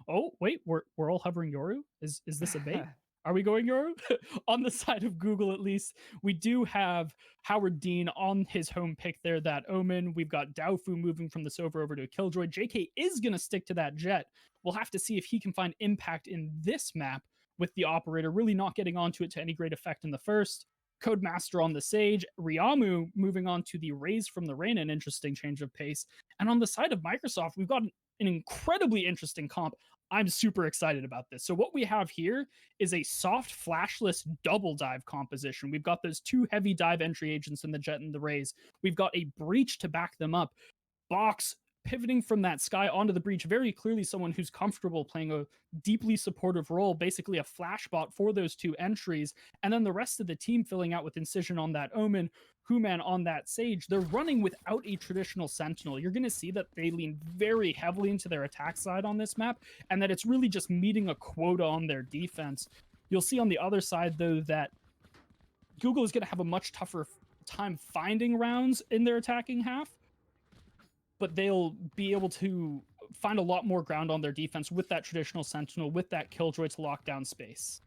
Oh, wait, we're all hovering Yoru? Is this a bait? Are we going Yoru? On the side of Google, at least, we do have Howard Dean on his home pick there, that Omen. We've got Daofu moving from the Sova over to a Killjoy. JK is going to stick to that Jet. We'll have to see if he can find impact in this map with the operator really not getting onto it to any great effect in the first. Codemaster on the Sage. Ryamu moving on to the Raze from the Reyna, an interesting change of pace. And on the side of Microsoft, we've got an incredibly interesting comp. I'm super excited about this. So what we have here is a soft flashless double dive composition. We've got those 2 heavy dive entry agents in the Jet and the Raze. We've got a Breach to back them up. Box pivoting from that Sky onto the Breach, very clearly someone who's comfortable playing a deeply supportive role, basically a flash bot for those 2 entries, and then the rest of the team filling out with Incision on that Omen, Human on that Sage. They're running without a traditional Sentinel. You're going to see that they lean very heavily into their attack side on this map, and that it's really just meeting a quota on their defense. You'll see on the other side, though, that Google is going to have a much tougher time finding rounds in their attacking half, but they'll be able to find a lot more ground on their defense with that traditional Sentinel, with that Killjoy to lock down space.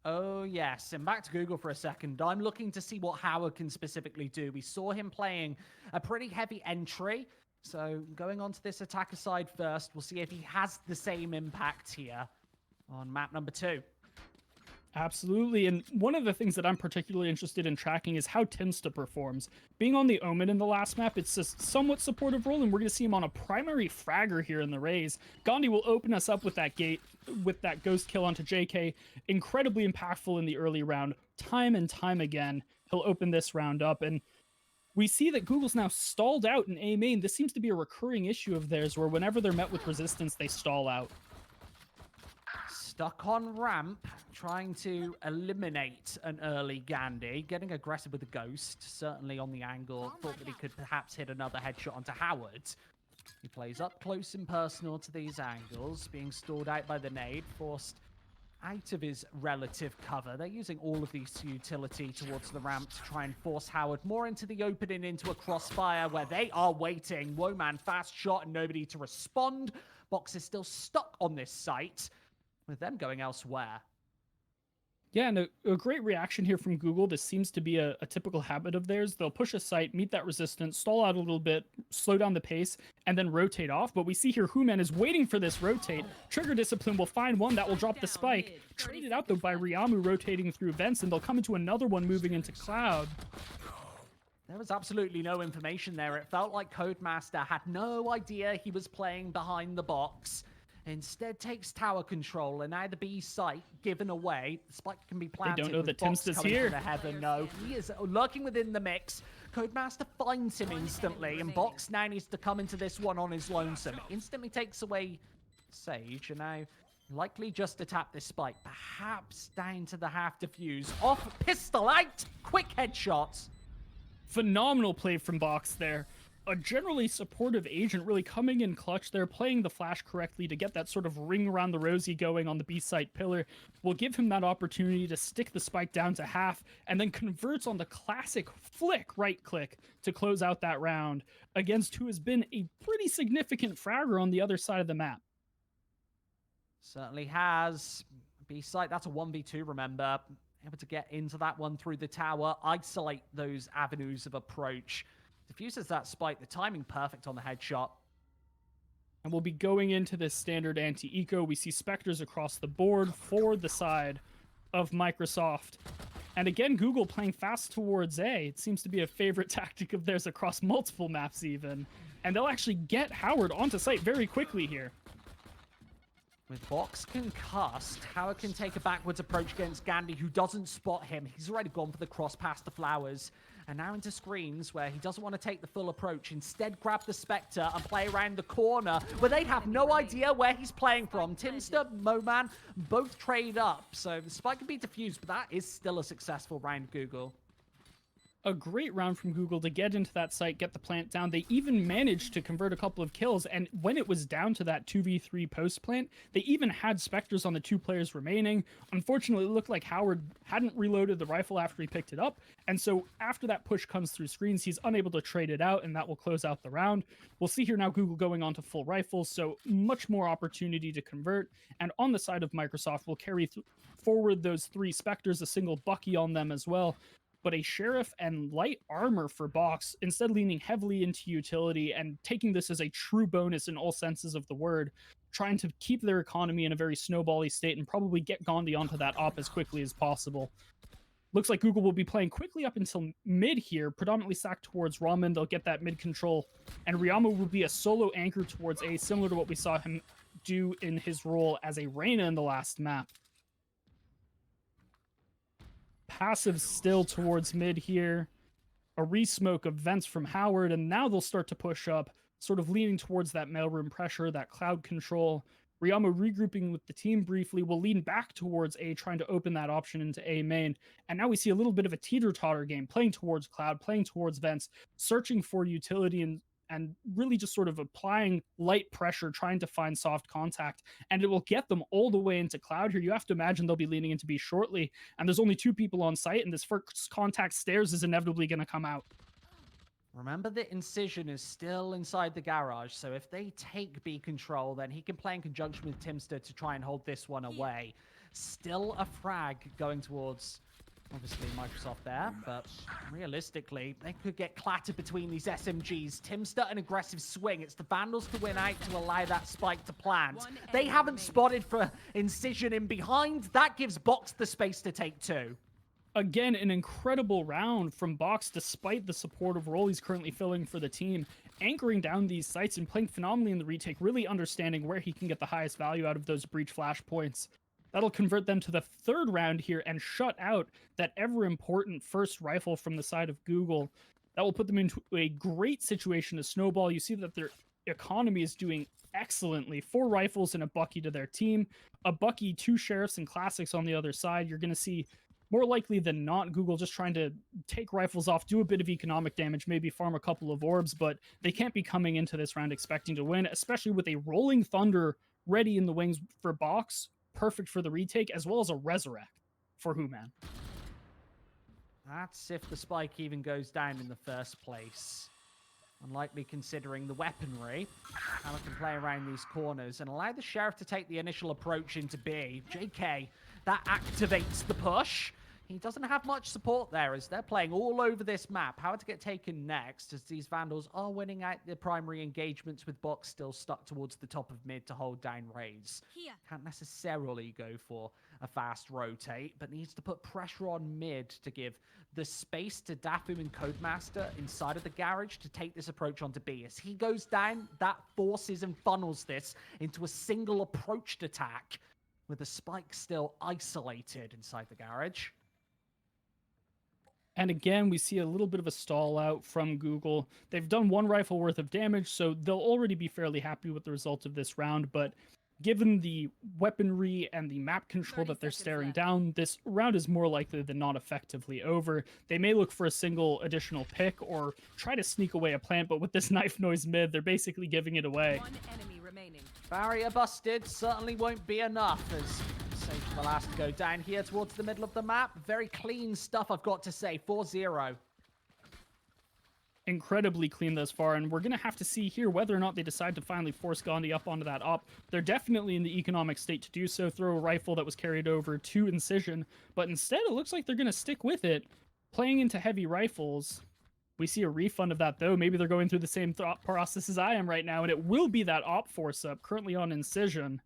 Oh, yes. And back to Google for a second. I'm looking to see what Howard can specifically do. We saw him playing a pretty heavy entry. So going on to this attacker side first, we'll see if he has the same impact here on map number 2.
Absolutely, and one of the things that I'm particularly interested in tracking is how Timsta performs. Being on the Omen in the last map, it's a somewhat supportive role, and we're going to see him on a primary fragger here in the Raze. Gandhi will open us up with that gate, with that ghost kill onto JK. Incredibly impactful in the early round. Time and time again, he'll open this round up, and we see that Google's now stalled out in A main. This seems to be a recurring issue of theirs, where whenever they're met with resistance, they stall out.
Stuck on ramp, trying to eliminate an early Gandhi, getting aggressive with the Ghost, certainly on the angle, thought that he could perhaps hit another headshot onto Howard. He plays up close and personal to these angles, being stalled out by the nade, forced out of his relative cover. They're using all of these utility towards the ramp to try and force Howard more into the opening, into a crossfire where they are waiting. Woman, fast shot and nobody to respond. Box is still stuck on this site, with them going elsewhere.
Yeah, and a great reaction here from Google. This seems to be a typical habit of theirs. They'll push a site, meet that resistance, stall out a little bit, slow down the pace, and then rotate off. But we see here Human is waiting for this rotate. Trigger Discipline will find one that will drop the spike. Traded out, though, by Ryamu rotating through vents, and they'll come into another one moving into Cloud.
There was absolutely no information there. It felt like Codemaster had no idea he was playing behind the box. instead takes tower control, and now the B site given away. The spike can be planted.
don't know
with
that
Box
Timster's
coming
here.
from the heaven. No, he is lurking within the mix. Codemaster finds him instantly, and Box now needs to come into this one on his lonesome. Instantly takes away Sage, and now likely just to tap this spike. Perhaps down to the half defuse. Off pistol out. Quick headshots.
Phenomenal play from Box there. A generally supportive agent really coming in clutch there, playing the flash correctly to get that sort of ring around the rosy going on the B site pillar. Will give him that opportunity to stick the spike down to half and then converts on the classic flick right click to close out that round against who has been a pretty significant fragger on the other side of the map.
Certainly has. B site, that's a 1v2, remember. Able to get into that one through the tower, isolate those avenues of approach. Diffuses that spike, the timing perfect on the headshot.
And we'll be going into this standard anti-eco. We see Spectres across the board for the side of Microsoft. And again, Google playing fast towards A. It seems to be a favorite tactic of theirs across multiple maps even. And they'll actually get Howard onto site very quickly here.
With Box concussed, Howard can take a backwards approach against Gandhi, who doesn't spot him. He's already gone for the cross past the flowers. And now into screens where he doesn't want to take the full approach. Instead, grab the Spectre and play around the corner where they'd have no idea where he's playing from. Timster, Moman, both trade up. So the spike can be defused, but that is still a successful round, Google.
A great round from Google to get into that site, get the plant down. They even managed to convert a couple of kills, and when it was down to that 2v3 post plant, they even had Spectres on the 2 players remaining. Unfortunately, it looked like Howard hadn't reloaded the rifle after he picked it up, and so after that push comes through screens, he's unable to trade it out, and that will close out the round. We'll see here now Google going on to full rifles, so much more opportunity to convert, and on the side of Microsoft, will carry forward those 3 Spectres, a single Bucky on them as well. But a Sheriff and light armor for Box, instead leaning heavily into utility and taking this as a true bonus in all senses of the word, trying to keep their economy in a very snowbally state and probably get Gandhi onto that op as quickly as possible. Looks like Google will be playing quickly up until mid here, predominantly stacked towards Ramen. They'll get that mid control, and Ryama will be a solo anchor towards A, similar to what we saw him do in his role as a Reyna in the last map. Passive still towards mid here. A resmoke of vents from Howard, and now they'll start to push up, sort of leaning towards that mailroom pressure, that cloud control. Ryama regrouping with the team briefly will lean back towards A, trying to open that option into A main. And now we see a little bit of a teeter-totter game, playing towards cloud, playing towards vents, searching for utility and really just sort of applying light pressure, trying to find soft contact, and it will get them all the way into cloud here. You have to imagine they'll be leaning into B shortly, and there's only 2 people on site, and this first contact stairs is inevitably going to come out.
Remember, the Incision is still inside the garage, so if they take B control, then he can play in conjunction with Timster to try and hold this one away. Still a frag going towards, obviously, Microsoft there, but realistically, they could get clattered between these SMGs. Timster, an aggressive swing. It's the Vandals to win out to allow that spike to plant. They haven't spotted for Incision in behind. That gives Box the space to take 2.
Again, an incredible round from Box, despite the supportive role he's currently filling for the team, anchoring down these sites and playing phenomenally in the retake, really understanding where he can get the highest value out of those breach flash points. That'll convert them to the 3rd round here and shut out that ever-important first rifle from the side of Google. That will put them into a great situation to snowball. You see that their economy is doing excellently. 4 rifles and a Bucky to their team. A Bucky, 2 Sheriffs and Classics on the other side. You're going to see, more likely than not, Google just trying to take rifles off, do a bit of economic damage, maybe farm a couple of orbs, but they can't be coming into this round expecting to win, especially with a Rolling Thunder ready in the wings for Box. Perfect for the retake, as well as a Resurrect for Human.
That's if the spike even goes down in the first place. Unlikely considering the weaponry. How we can play around these corners and allow the Sheriff to take the initial approach into B. JK, that activates the push. he doesn't have much support there as they're playing all over this map. How to get taken next as these Vandals are winning out their primary engagements with Box still stuck towards the top of mid to hold down Raze. Can't necessarily go for a fast rotate, but needs to put pressure on mid to give the space to Dafu and Codemaster inside of the garage to take this approach onto B. As he goes down, that forces and funnels this into a single approached attack with the spike still isolated inside the garage.
And again, we see a little bit of a stall out from Google. They've done one rifle worth of damage, so they'll already be fairly happy with the result of this round. But given the weaponry and the map control that they're staring down, this round is more likely than not effectively over. They may look for a single additional pick or try to sneak away a plant, but with this knife noise mid, they're basically giving it away.
One enemy remaining.
Barrier busted certainly won't be enough as Sage will ask to go down here towards the middle of the map. Very clean stuff, I've got to say. 4-0.
Incredibly clean thus far, and we're going to have to see here whether or not they decide to finally force Gandhi up onto that op. They're definitely in the economic state to do so, throw a rifle that was carried over to Incision, but instead it looks like they're going to stick with it, playing into heavy rifles. We see a refund of that, though. Maybe they're going through the same thought process as I am right now, and it will be that op force up, currently on Incision.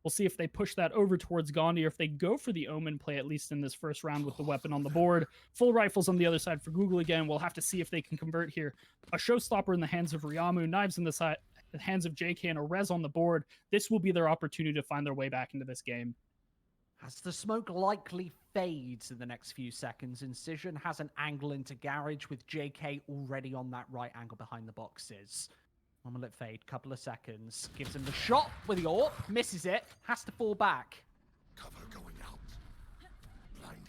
We'll see if they push that over towards Gandhi, or if they go for the Omen play, at least in this first round with the weapon on the board. Full rifles on the other side for Google again. We'll have to see if they can convert here. A showstopper in the hands of Ryamu, knives in the hands of JK, and a res on the board. This will be their opportunity to find their way back into this game.
As the smoke likely fades in the next few seconds, Incision has an angle into garage with JK already on that right angle behind the boxes. I'm gonna let fade. Couple of seconds. Gives him the shot with the AWP. Misses it. Has to fall back.
Cover going out. Blinding.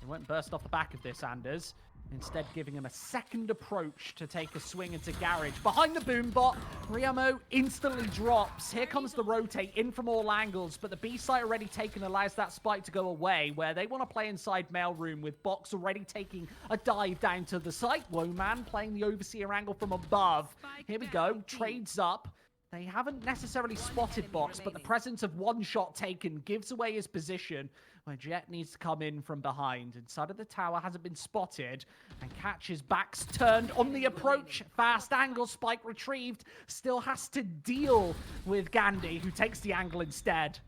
He won't burst off the back of this, Anders. Instead, giving him a second approach to take a swing into garage. Behind the boom bot, Riamo instantly drops. Here comes the rotate in from all angles, but the B site already taken allows that spike to go away, where they want to play inside mailroom with Box already taking a dive down to the site. Woman playing the overseer angle from above. Here we go, trades up. They haven't necessarily spotted Box, but the presence of one shot taken gives away his position, where Jet needs to come in from behind. Inside of the tower hasn't been spotted, and Catch's back's turned on the approach. Fast angle, spike retrieved. Still has to deal with Gandhi, who takes the angle instead.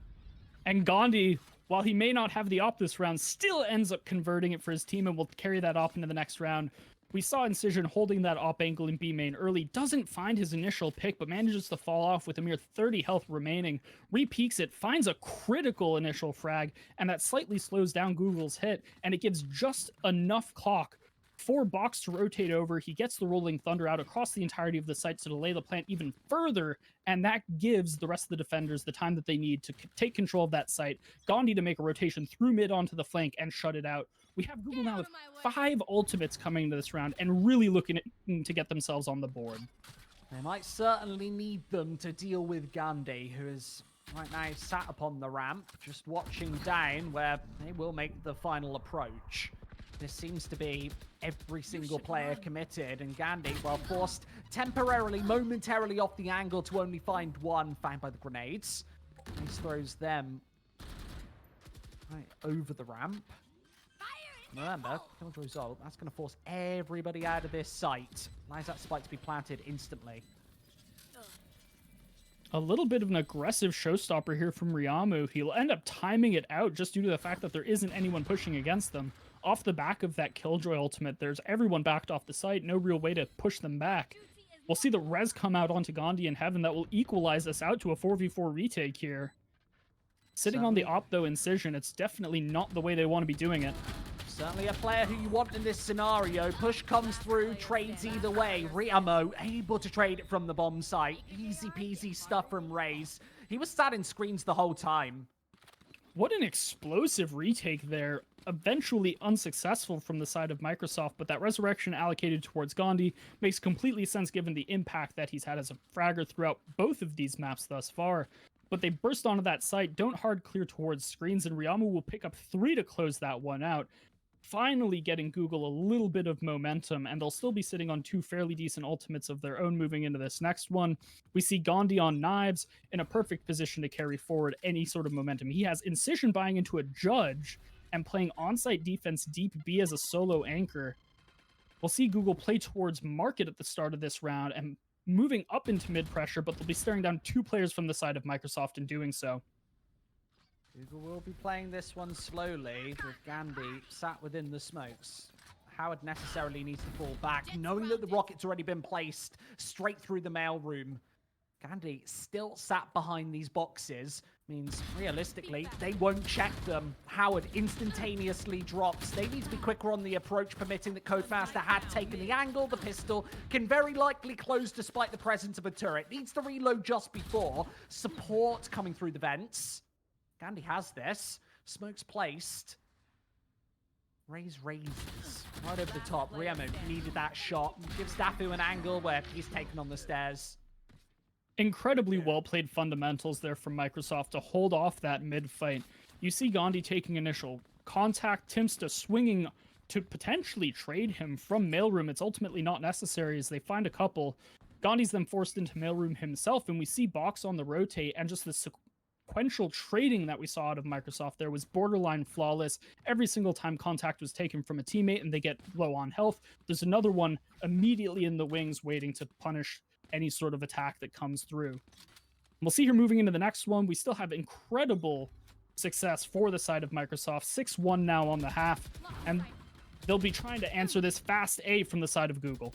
And Gandhi, while he may not have the op this round, still ends up converting it for his team and will carry that op into the next round. We saw Incision holding that op angle in B main early, doesn't find his initial pick, but manages to fall off with a mere 30 health remaining. Repeaks it, finds a critical initial frag, and that slightly slows down Google's hit, and it gives just enough clock for Box to rotate over. He gets the Rolling Thunder out across the entirety of the site to delay the plant even further, and that gives the rest of the defenders the time that they need to take control of that site. Gandhi to make a rotation through mid onto the flank and shut it out. We have Google now with 5 ultimates coming into this round and really looking to get themselves on the board.
They might certainly need them to deal with Gandhi, who is right now sat upon the ramp, just watching down, where they will make the final approach. This seems to be every single player committed, and Gandhi, well, forced temporarily, momentarily off the angle to only find one, found by the grenades. He throws them right over the ramp. Remember, Killjoy Zolt, that's going to force everybody out of this site. Allows that spike to be planted instantly.
A little bit of an aggressive showstopper here from Ryamu. He'll end up timing it out just due to the fact that there isn't anyone pushing against them. Off the back of that Killjoy ultimate, there's everyone backed off the site, no real way to push them back. We'll see the res come out onto Gandhi in heaven that will equalize us out to a 4v4 retake here. Sitting on the op, though, Incision, it's definitely not the way they want to be doing it.
Certainly a player who you want in this scenario. Push comes through, trades either way. Riamo able to trade it from the bomb site. Easy peasy stuff from Raze. He was sat in screens the whole time.
What an explosive retake there. Eventually unsuccessful from the side of Microsoft, but that resurrection allocated towards Gandhi makes completely sense given the impact that he's had as a fragger throughout both of these maps thus far. But they burst onto that site, don't hard clear towards screens, and Ryamu will pick up 3 to close that one out. Finally getting Google a little bit of momentum, and they'll still be sitting on 2 fairly decent ultimates of their own moving into this next one. We see Gandhi on knives in a perfect position to carry forward any sort of momentum. He has Incision buying into a Judge, and playing on-site defense deep B as a solo anchor. We'll see Google play towards market at the start of this round and moving up into mid pressure, but they'll be staring down 2 players from the side of Microsoft in doing so.
Google will be playing this one slowly, with Gandhi sat within the smokes. Howard necessarily needs to fall back, knowing that the rocket's already been placed straight through the mailroom. Gandhi still sat behind these boxes, means realistically they won't check them. Howard instantaneously drops. They need to be quicker on the approach, permitting that Codemaster had taken the angle. The pistol can very likely close despite the presence of a turret. Needs to reload just before. Support coming through the vents. Gandhi has this. Smoke's placed. Raises right over the top. Riemo needed that shot. Gives Dafu an angle where he's taken on the stairs.
Incredibly well-played fundamentals there from Microsoft to hold off that mid-fight. You see Gandhi taking initial contact, Timsta swinging to potentially trade him from mailroom. It's ultimately not necessary as they find a couple. Gandhi's then forced into mailroom himself, and we see Box on the rotate, and just the sequential trading that we saw out of Microsoft there was borderline flawless. Every single time contact was taken from a teammate and they get low on health, there's another one immediately in the wings waiting to punish any sort of attack that comes through. We'll see here moving into the next one. We still have incredible success for the side of Microsoft. 6-1 now on the half, and they'll be trying to answer this fast A from the side of Google.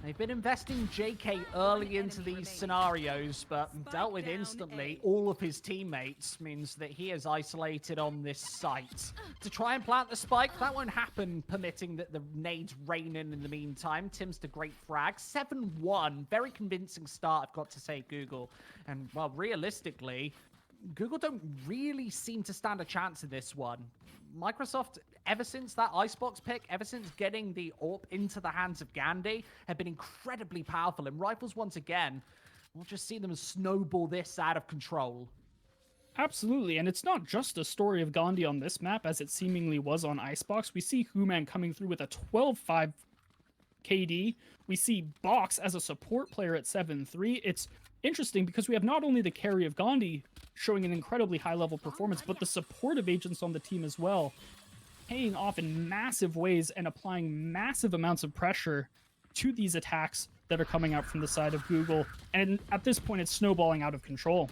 They've been investing JK early into these scenarios, but dealt with instantly. All of his teammates means that he is isolated on this site. To try and plant the spike, that won't happen, permitting that the nades rain in the meantime. Tim's the great frag. 7-1. Very convincing start, I've got to say, Google. And, well, realistically, Google don't really seem to stand a chance in this one. Microsoft, ever since that Icebox pick, ever since getting the AWP into the hands of Gandhi, have been incredibly powerful. And Rifles, once again, we'll just see them snowball this out of control.
Absolutely, and it's not just a story of Gandhi on this map, as it seemingly was on Icebox. We see Human coming through with a 12-5 KD. We see Box as a support player at 7-3. It's interesting because we have not only the carry of Gandhi showing an incredibly high-level performance, but the supportive agents on the team as well, paying off in massive ways and applying massive amounts of pressure to these attacks that are coming out from the side of Google. And at this point, it's snowballing out of control.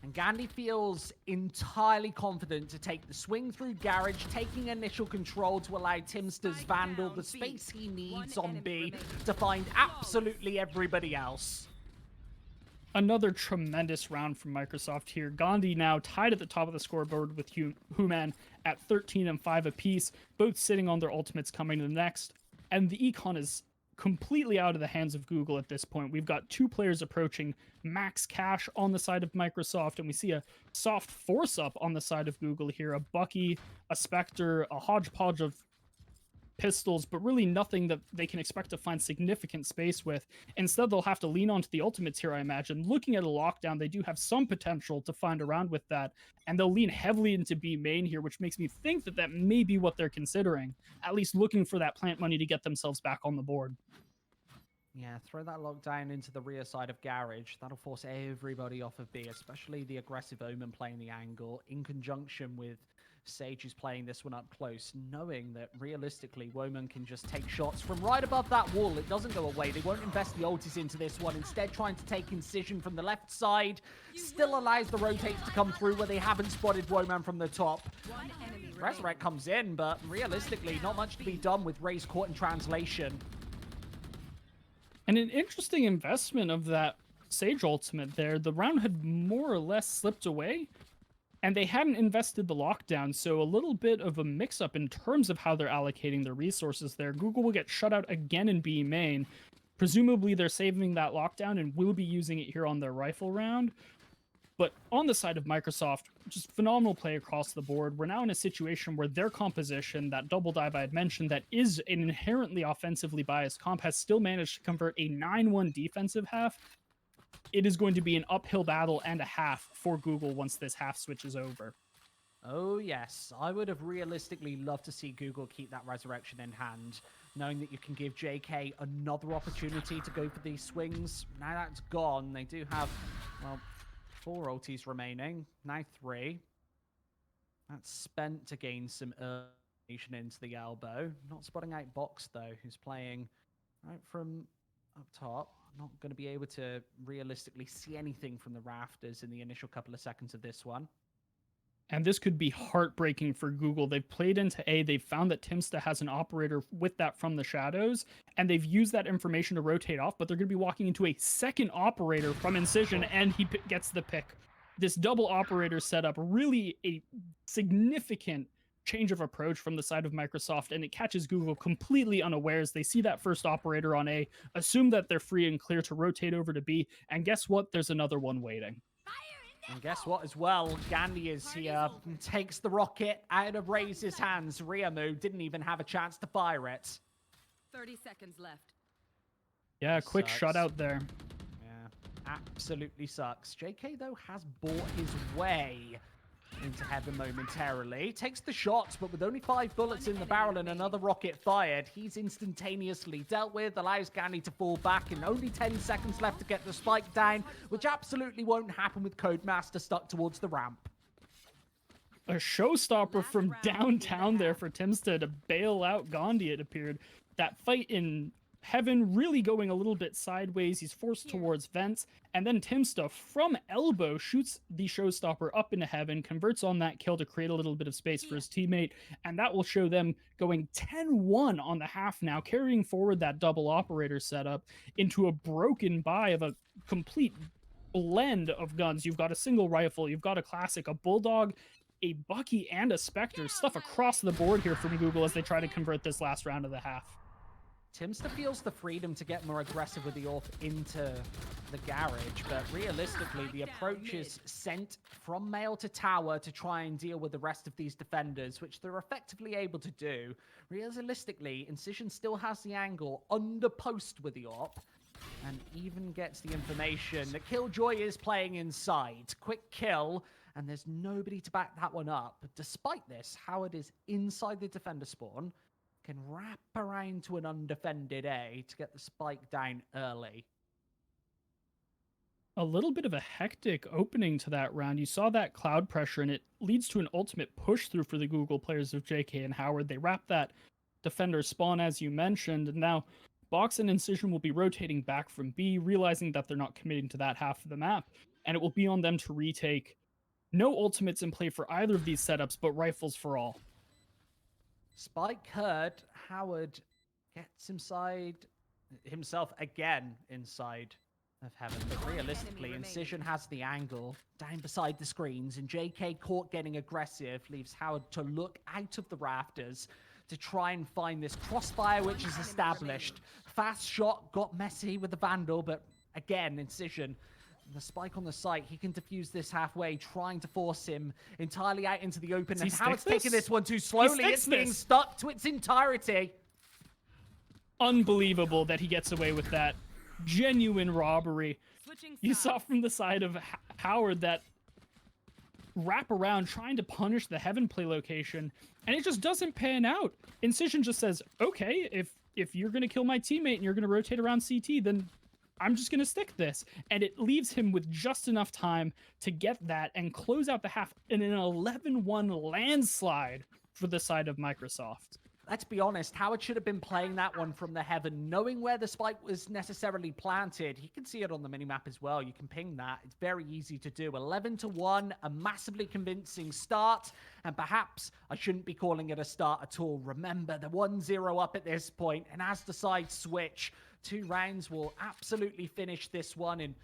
And Gandhi feels entirely confident to take the swing through Garage, taking initial control to allow Timster's Vandal the space he needs on B to find absolutely everybody else.
Another tremendous round from Microsoft here. Gandhi now tied at the top of the scoreboard with Human at 13 and 5 apiece, both sitting on their ultimates coming to the next. And the econ is completely out of the hands of Google at this point. We've got 2 players approaching max cash on the side of Microsoft, and we see a soft force-up on the side of Google here. A Bucky, a Spectre, a hodgepodge of pistols, but really nothing that they can expect to find significant space with. Instead, they'll have to lean onto the ultimates here, I imagine. Looking at a lockdown, they do have some potential to find around with that, and they'll lean heavily into B main here, which makes me think that that may be what they're considering, at least looking for that plant money to get themselves back on the board.
Yeah, throw that lockdown into the rear side of Garage. That'll force everybody off of B, especially the aggressive Omen playing the angle, in conjunction with Sage, who's playing this one up close, knowing that realistically Woman can just take shots from right above that wall. It doesn't go away. They won't invest the ultis into this one, instead trying to take Incision from the left side. Still allows the rotates to come through where they haven't spotted Woman from the top. Resurrect comes in, but realistically not much to be done with Ray's caught in translation.
And an interesting investment of that Sage ultimate there. The round had more or less slipped away, and they hadn't invested the lockdown, so a little bit of a mix-up in terms of how they're allocating their resources there. Google will get shut out again in B main. Presumably they're saving that lockdown and will be using it here on their rifle round. But on the side of Microsoft, just phenomenal play across the board. We're now in a situation where their composition, that double dive I had mentioned, that is an inherently offensively biased comp, has still managed to convert a 9-1 defensive half. It is going to be an uphill battle and a half for Google once this half switches over.
Oh yes, I would have realistically loved to see Google keep that resurrection in hand, knowing that you can give JK another opportunity to go for these swings. Now that's gone, they do have, well, 4 ultis remaining, now 3. That's spent to gain some information into the elbow. Not spotting out Box, though, who's playing right from up top. Not going to be able to realistically see anything from the rafters in the initial couple of seconds of this one.
And this could be heartbreaking for Google. They've played into A. They've found that Timsta has an operator with that from the shadows, and they've used that information to rotate off, but they're going to be walking into a second operator from Incision, and he gets the pick. This double operator setup, really a significant change of approach from the side of Microsoft, and it catches Google completely unawares. They see that first operator on A, assume that they're free and clear to rotate over to B, and guess what? There's another one waiting.
And guess what as well? Gandhi is here, takes the rocket out of Raze's hands. Riamu didn't even have a chance to fire it.
30 seconds left.
Yeah, quick
Sucks.
shutout there.
Yeah, absolutely sucks. JK, though, has bought his way into heaven momentarily. Takes the shots, but with only 5 bullets in the barrel and another rocket fired, he's instantaneously dealt with, allows Gandhi to fall back, and only 10 seconds left to get the spike down, which absolutely won't happen with Codemaster stuck towards the ramp.
A showstopper from downtown there for Timsta to bail out Gandhi, it appeared. That fight in Heaven really going a little bit sideways. He's forced towards vents, and then Timsta from elbow shoots the showstopper up into Heaven, converts on that kill to create a little bit of space for his teammate, and that will show them going 10-1 on the half now, carrying forward that double operator setup into a broken buy of a complete blend of guns. You've got a single rifle, you've got a classic, a bulldog, a Bucky, and a Spectre. Stuff across the board here from Google as they try to convert this last round of the half.
Timsta feels the freedom to get more aggressive with the AWP into the garage, but realistically, the approach is sent from mail to tower to try and deal with the rest of these defenders, which they're effectively able to do. Realistically, Incision still has the angle under post with the AWP, and even gets the information that Killjoy is playing inside. Quick kill, and there's nobody to back that one up. Despite this, Howard is inside the defender spawn, can wrap around to an undefended A to get the spike down early.
A little bit of a hectic opening to that round. You saw that cloud pressure, and it leads to an ultimate push through for the Google players of JK and Howard. They wrap that defender spawn, as you mentioned, and now Box and Incision will be rotating back from B, realizing that they're not committing to that half of the map, and it will be on them to retake. No ultimates in play for either of these setups, but rifles for all.
Spike heard, Howard gets himself again inside of Heaven, but realistically, Incision has the angle down beside the screens, and JK caught getting aggressive leaves Howard to look out of the rafters to try and find this crossfire, which is established. Fast shot got messy with the Vandal, but again, Incision, the spike on the site, he can defuse this halfway, trying to force him entirely out into the open. And Howard's taking this one too slowly. It's being stuck to its entirety.
Unbelievable that he gets away with that. Genuine robbery. You saw from the side of Howard that wrap around trying to punish the Heaven play location, and it just doesn't pan out. Incision just says, okay, if you're going to kill my teammate and you're going to rotate around CT, then I'm just going to stick this. And it leaves him with just enough time to get that and close out the half in an 11-1 landslide for the side of Microsoft.
Let's be honest, Howard should have been playing that one from the Heaven, knowing where the spike was necessarily planted. He can see it on the minimap as well. You can ping that. It's very easy to do. 11-1, a massively convincing start, and perhaps I shouldn't be calling it a start at all. Remember, they're 1-0 up at this point, and as the sides switch, 2 rounds will absolutely finish this one in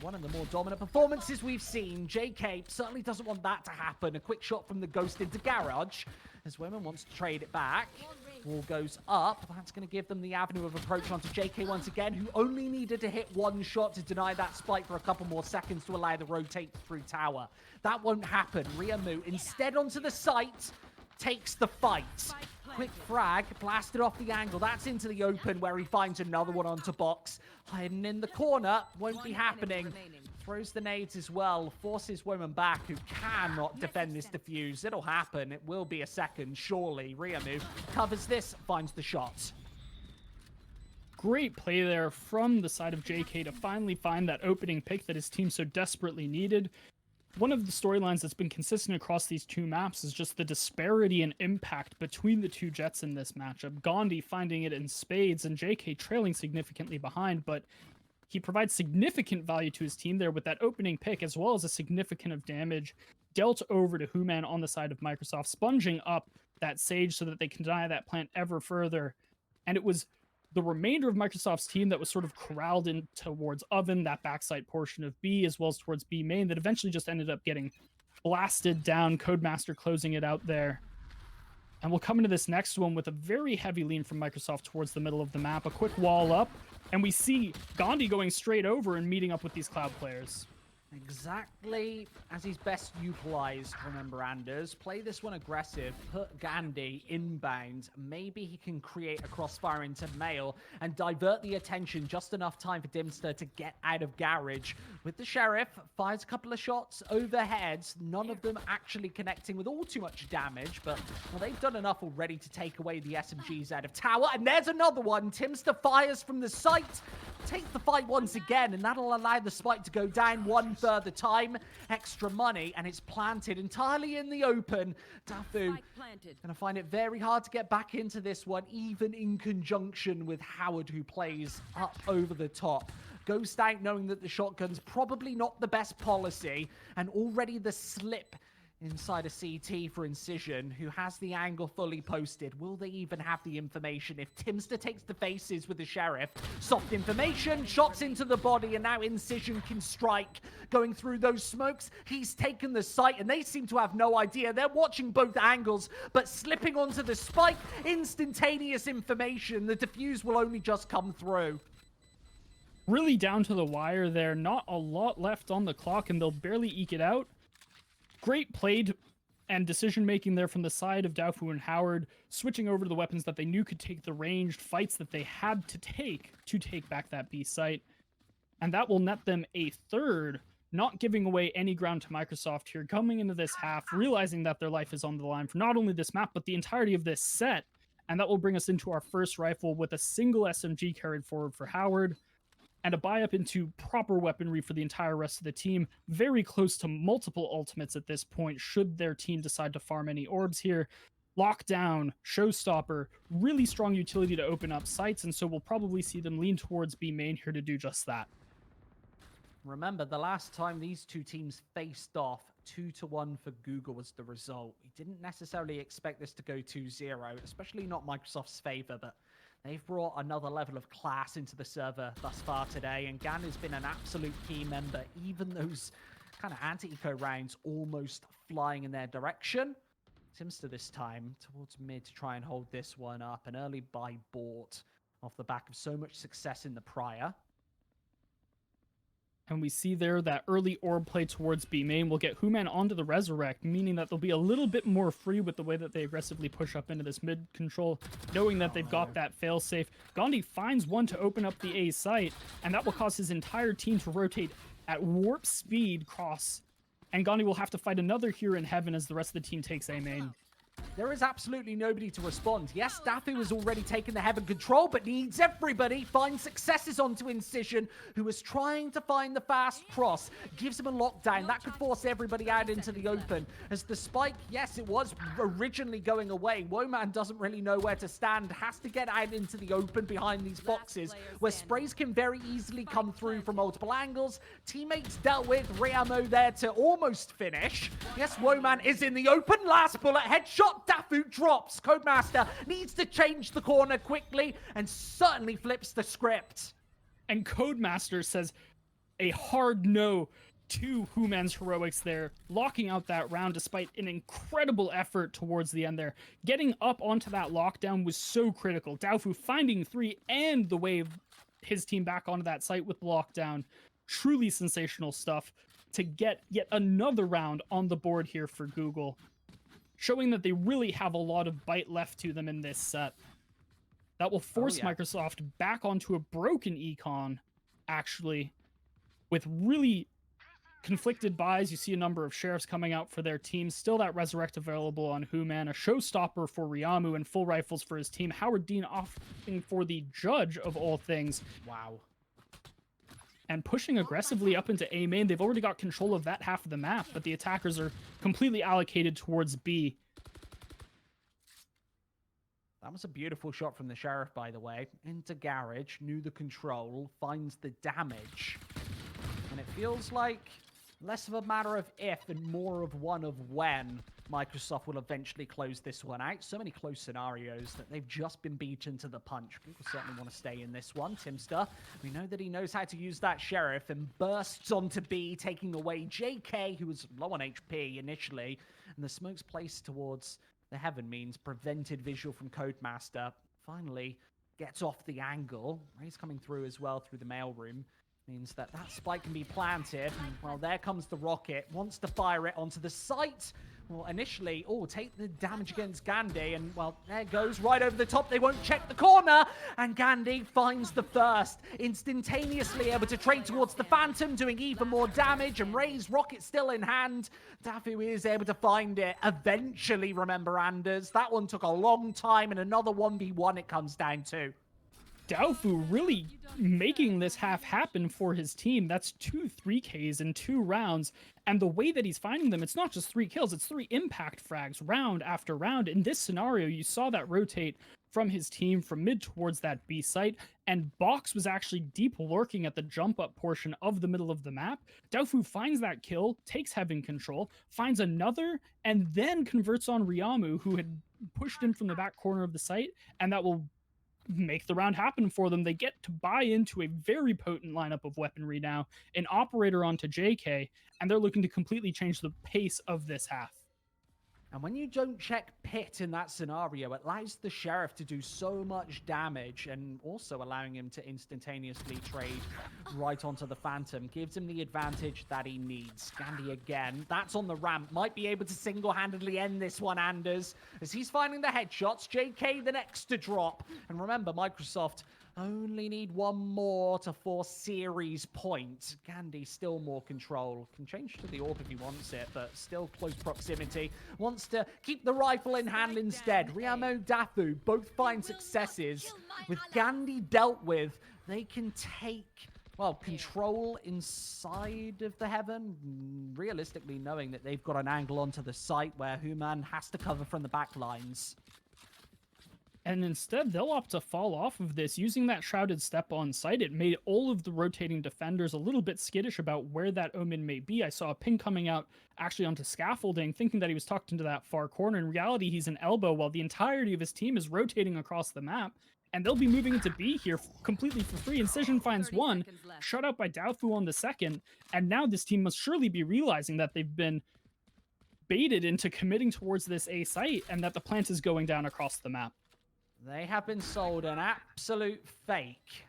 one of the more dominant performances we've seen. JK certainly doesn't want that to happen. A quick shot from the Ghost into Garage as Women wants to trade it back. Wall goes up. That's going to give them the avenue of approach onto JK once again, who only needed to hit 1 shot to deny that spike for a couple more seconds to allow the rotate through tower. That won't happen. Riamu instead onto the site takes the fight. Quick frag, blasted off the angle. That's into the open where he finds another one onto Box. Hiding in the corner, won't be happening. Throws the nades as well, forces Woman back, who cannot defend this defuse. It'll happen. It will be a second, surely. Riamu covers this, finds the shot.
Great play there from the side of JK to finally find that opening pick that his team so desperately needed. one of the storylines that's been consistent across these two maps is just the disparity and impact between the two Jets in this matchup. Gandhi finding it in spades and JK trailing significantly behind, but he provides significant value to his team there with that opening pick, as well as a significant of damage dealt over to Human on the side of Microsoft, sponging up that Sage so that they can deny that plant ever further. And it was the remainder of Microsoft's team that was sort of corralled in towards Oven, that backside portion of B, as well as towards B main, that eventually just ended up getting blasted down, Codemaster closing it out there. And we'll come into this next one with a very heavy lean from Microsoft towards the middle of the map, a quick wall up, and we see Gandhi going straight over and meeting up with these Cloud players.
Exactly as he's best utilized, remember, Anders. Play this one aggressive, put Gandhi inbound. Maybe he can create a crossfire into Mail and divert the attention just enough time for Dimster to get out of Garage. With the Sheriff, fires a couple of shots overhead, none of them actually connecting with all too much damage, but well, they've done enough already to take away the SMGs out of Tower. And there's another one. Timster fires from the site, takes the fight once again, and that'll allow the spike to go down one further time. Extra money, and it's planted entirely in the open. Dafu gonna find it very hard to get back into this one, even in conjunction with Howard, who plays up over the top. Ghost out knowing that the shotgun's probably not the best policy, and already the slip inside a CT for Incision, who has the angle fully posted. Will they even have the information if Timster takes the faces with the Sheriff? Soft information, shots into the body, and now Incision can strike. Going through those smokes, he's taken the site, and they seem to have no idea. They're watching both angles, but slipping onto the spike, instantaneous information. The defuse will only just come through.
Really down to the wire there, not a lot left on the clock, and they'll barely eke it out. Great played and decision-making there from the side of Daofu and Howard, switching over to the weapons that they knew could take the ranged fights that they had to take back that B site. And that will net them a third, not giving away any ground to Microsoft here, coming into this half, realizing that their life is on the line for not only this map, but the entirety of this set. And that will bring us into our first rifle with a single SMG carried forward for Howard, and a buy up into proper weaponry for the entire rest of the team. Very close to multiple ultimates at this point, should their team decide to farm any orbs here. Lockdown, Showstopper, really strong utility to open up sites, and so we'll probably see them lean towards B main here to do just that.
Remember, the last time these two teams faced off, 2-1 for Google was the result. We didn't necessarily expect this to go 2-0, especially not Microsoft's favor, but they've brought another level of class into the server thus far today, and Gan has been an absolute key member, even those kind of anti-eco rounds almost flying in their direction. Timster this time towards mid to try and hold this one up. An early buy bought off the back of so much success in the prior.
And we see there that early orb play towards B main will get Human onto the Resurrect, meaning that they'll be a little bit more free with the way that they aggressively push up into this mid control, knowing that they've got that failsafe. Gandhi finds one to open up the A site, and that will cause his entire team to rotate at warp speed cross. And Gandhi will have to fight another here in heaven as the rest of the team takes A main.
There is absolutely nobody to respond. Yes, Dafu has already taken the heaven control, but needs everybody. Finds successes onto Incision, who was trying to find the fast cross. Gives him a lockdown. That could force everybody out into the open. As the spike, yes, it was originally going away. Woman doesn't really know where to stand. Has to get out into the open behind these boxes, where sprays can very easily come through from multiple angles. Teammates dealt with. Riamo there to almost finish. Yes, Woman is in the open. Last bullet, headshot. Dafu drops. Codemaster needs to change the corner quickly and certainly flips the script.
And Codemaster says a hard no to Human's heroics there, locking out that round despite an incredible effort towards the end there. Getting up onto that lockdown was so critical. Daofu finding 3 and the wave his team back onto that site with lockdown. Truly sensational stuff to get yet another round on the board here for Google, showing that they really have a lot of bite left to them in this set. That will force Microsoft back onto a broken econ, actually, with really conflicted buys. You see a number of sheriffs coming out for their teams. Still that Resurrect available on Human, a Showstopper for Riamu, and full rifles for his team. Howard Dean opting for the Judge of all things.
Wow.
and pushing aggressively up into A main. They've already got control of that half of the map, but the attackers are completely allocated towards B.
That was a beautiful shot from the Sheriff, by the way. Into Garage, knew the control, finds the damage. And it feels like less of a matter of if and more of one of when Microsoft will eventually close this one out. So many close scenarios that they've just been beaten to the punch. People certainly want to stay in this one. Timster, we know that he knows how to use that Sheriff and bursts onto B, taking away JK, who was low on HP initially. And the smoke's placed towards the Heaven means prevented visual from Codemaster. Finally gets off the angle. Ray's coming through as well through the mailroom. Means that that spike can be planted. And, well, there comes the rocket. Wants to fire it onto the site. Well, initially, take the damage against Gandhi. And, well, there goes right over the top. They won't check the corner. And Gandhi finds the first. Instantaneously able to trade towards the Phantom, doing even more damage. And Ray's rocket still in hand. Dafu is able to find it. Eventually, remember, Anders. That one took a long time. And another 1v1 it comes down to.
Daofu really making this half happen for his team. That's 2 3Ks in 2 rounds. And the way that he's finding them, it's not just 3 kills, it's 3 impact frags round after round. In this scenario, you saw that rotate from his team from mid towards that B site, and Box was actually deep lurking at the jump up portion of the middle of the map. Daofu finds that kill, takes Heaven control, finds another, and then converts on Ryamu, who had pushed in from the back corner of the site, and that will make the round happen for them. They get to buy into a very potent lineup of weaponry now, an operator onto JK, and they're looking to completely change the pace of this half.
And when you don't check Pit in that scenario, it allows the Sheriff to do so much damage, and also allowing him to instantaneously trade right onto the Phantom. Gives him the advantage that he needs. Gandhi again. That's on the ramp. Might be able to single-handedly end this one, Anders. As he's finding the headshots, JK the next to drop. And remember, Microsoft only need one more to force series point. Gandhi still more control. Can change to the orb if he wants it, but still close proximity. Wants to keep the rifle in hand instead. Ryamu, Dafu both find successes. With Gandhi dealt with, they can take, well, control inside of the Heaven. Realistically, knowing that they've got an angle onto the site where Human has to cover from the back lines.
And instead, they'll opt to fall off of this. Using that Shrouded Step on site, it made all of the rotating defenders a little bit skittish about where that Omen may be. I saw a ping coming out actually onto scaffolding, thinking that he was tucked into that far corner. In reality, he's an elbow, while the entirety of his team is rotating across the map. And they'll be moving into B here completely for free. Incision finds one, shut out by Daofu on the second. And now this team must surely be realizing that they've been baited into committing towards this A site, and that the plant is going down across the map.
They have been sold an absolute fake.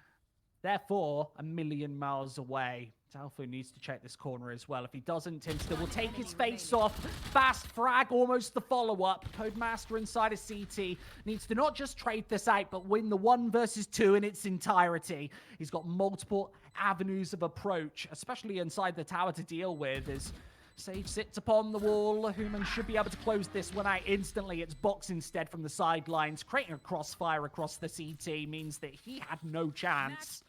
Therefore, a million miles away. Daofu needs to check this corner as well. If he doesn't, Timster will take his face off. Fast frag, almost the follow-up. Codemaster inside of CT needs to not just trade this out, but win the 1 versus 2 in its entirety. He's got multiple avenues of approach, especially inside the tower to deal with, as Sage sits upon the wall. Human should be able to close this one out instantly. It's Box instead from the sidelines. Creating a crossfire across the CT means that he had no chance.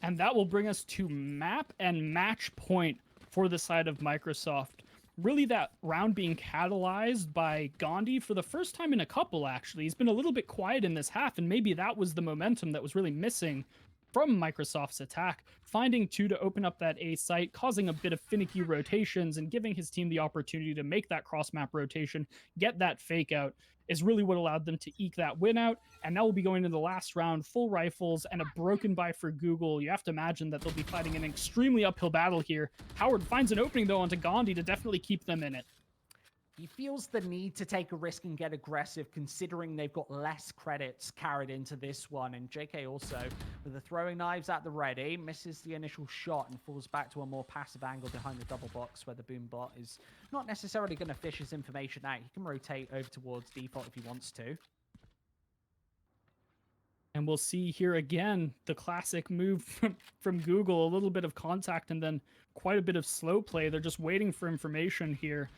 And that will bring us to map and match point for the side of Microsoft. Really, that round being catalyzed by Gandhi for the first time in a couple, actually. He's been a little bit quiet in this half, and maybe that was the momentum that was really missing from Microsoft's attack, finding 2 to open up that A site, causing a bit of finicky rotations, and giving his team the opportunity to make that cross-map rotation, get that fake out, is really what allowed them to eke that win out. And now we'll be going into the last round, full rifles, and a broken buy for Google. You have to imagine that they'll be fighting an extremely uphill battle here. Howard finds an opening, though, onto Gandhi to definitely keep them in it.
He feels the need to take a risk and get aggressive, considering they've got less credits carried into this one. And JK also, with the throwing knives at the ready, misses the initial shot and falls back to a more passive angle behind the double box, where the boom bot is not necessarily going to fish his information out. He can rotate over towards default if he wants to.
And we'll see here again the classic move from Google, a little bit of contact and then quite a bit of slow play. They're just waiting for information here,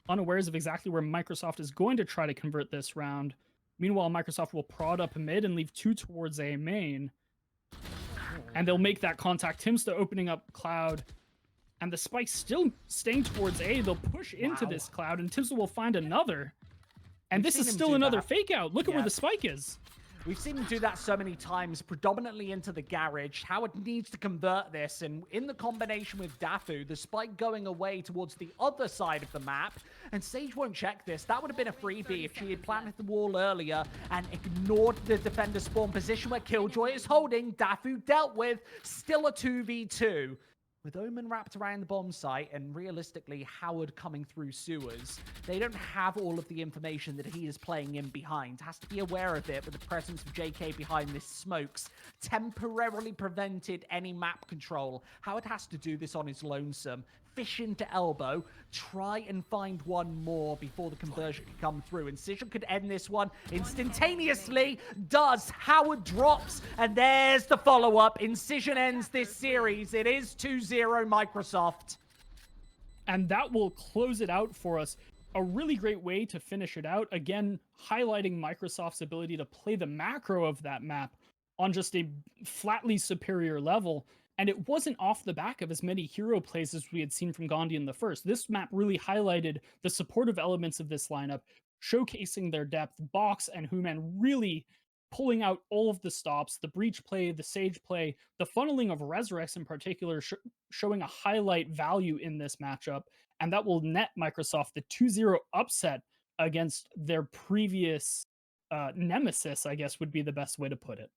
unawares of exactly where Microsoft is going to try to convert this round. Meanwhile, Microsoft will prod up mid and leave 2 towards A main. and they'll make that contact. Timsta opening up Cloud, and the spike's still staying towards A. They'll push into this Cloud, and Timsta will find another. And
We've
this is
seen him
still
do
another
that.
fake out. Look at where
Yeah.
the spike is.
We've seen him do that so many times, predominantly into the garage. Howard needs to convert this, and in the combination with Dafu, the spike going away towards the other side of the map, and Sage won't check this. That would have been a freebie if she had planted the wall earlier and ignored the defender spawn position where Killjoy is holding. Dafu dealt with, still a 2v2. With Omen wrapped around the bomb site and realistically Howard coming through sewers, they don't have all of the information that he is playing in behind. Has to be aware of it, but the presence of JK behind this smokes temporarily prevented any map control. Howard has to do this on his lonesome. Fish into elbow, try and find one more before the conversion can come through. Incision could end this one instantaneously. Does. Howard drops, and there's the follow-up. Incision ends this series. It is 2-0 Microsoft.
And that will close it out for us. A really great way to finish it out. Again, highlighting Microsoft's ability to play the macro of that map on just a flatly superior level. And it wasn't off the back of as many hero plays as we had seen from Gandhi in the first. This map really highlighted the supportive elements of this lineup, showcasing their depth. Box and Human really pulling out all of the stops, the breach play, the sage play, the funneling of Resurrex in particular, showing a highlight value in this matchup. And that will net Microsoft the 2-0 upset against their previous nemesis, I guess would be the best way to put it.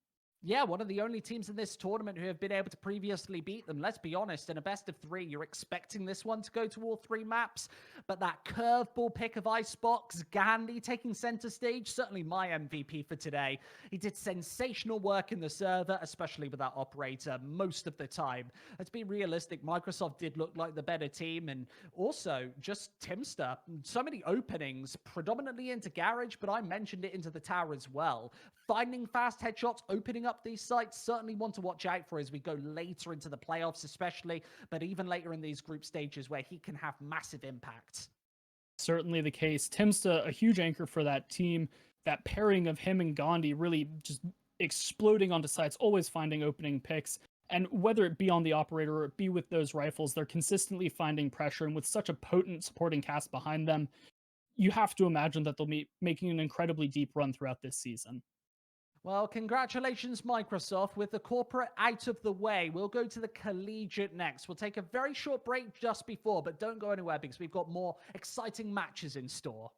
Yeah, one of the only teams in this tournament who have been able to previously beat them. Let's be honest, in a best of 3, you're expecting this one to go to all 3 maps. But that curveball pick of Icebox, Gandhi taking center stage, certainly my MVP for today. He did sensational work in the server, especially with that operator, most of the time. Let's be realistic, Microsoft did look like the better team, and also just Timster. So many openings, predominantly into Garage, but I mentioned it into the tower as well. Finding fast headshots, opening up these sites, certainly one to watch out for as we go later into the playoffs especially, but even later in these group stages where he can have massive impact.
Certainly the case. Timsta, a huge anchor for that team. That pairing of him and Gandhi really just exploding onto sites, always finding opening picks. And whether it be on the operator or it be with those rifles, they're consistently finding pressure. And with such a potent supporting cast behind them, you have to imagine that they'll be making an incredibly deep run throughout this season.
Well, congratulations, Microsoft. With the corporate out of the way, we'll go to the collegiate next. We'll take a very short break just before, but don't go anywhere because we've got more exciting matches in store.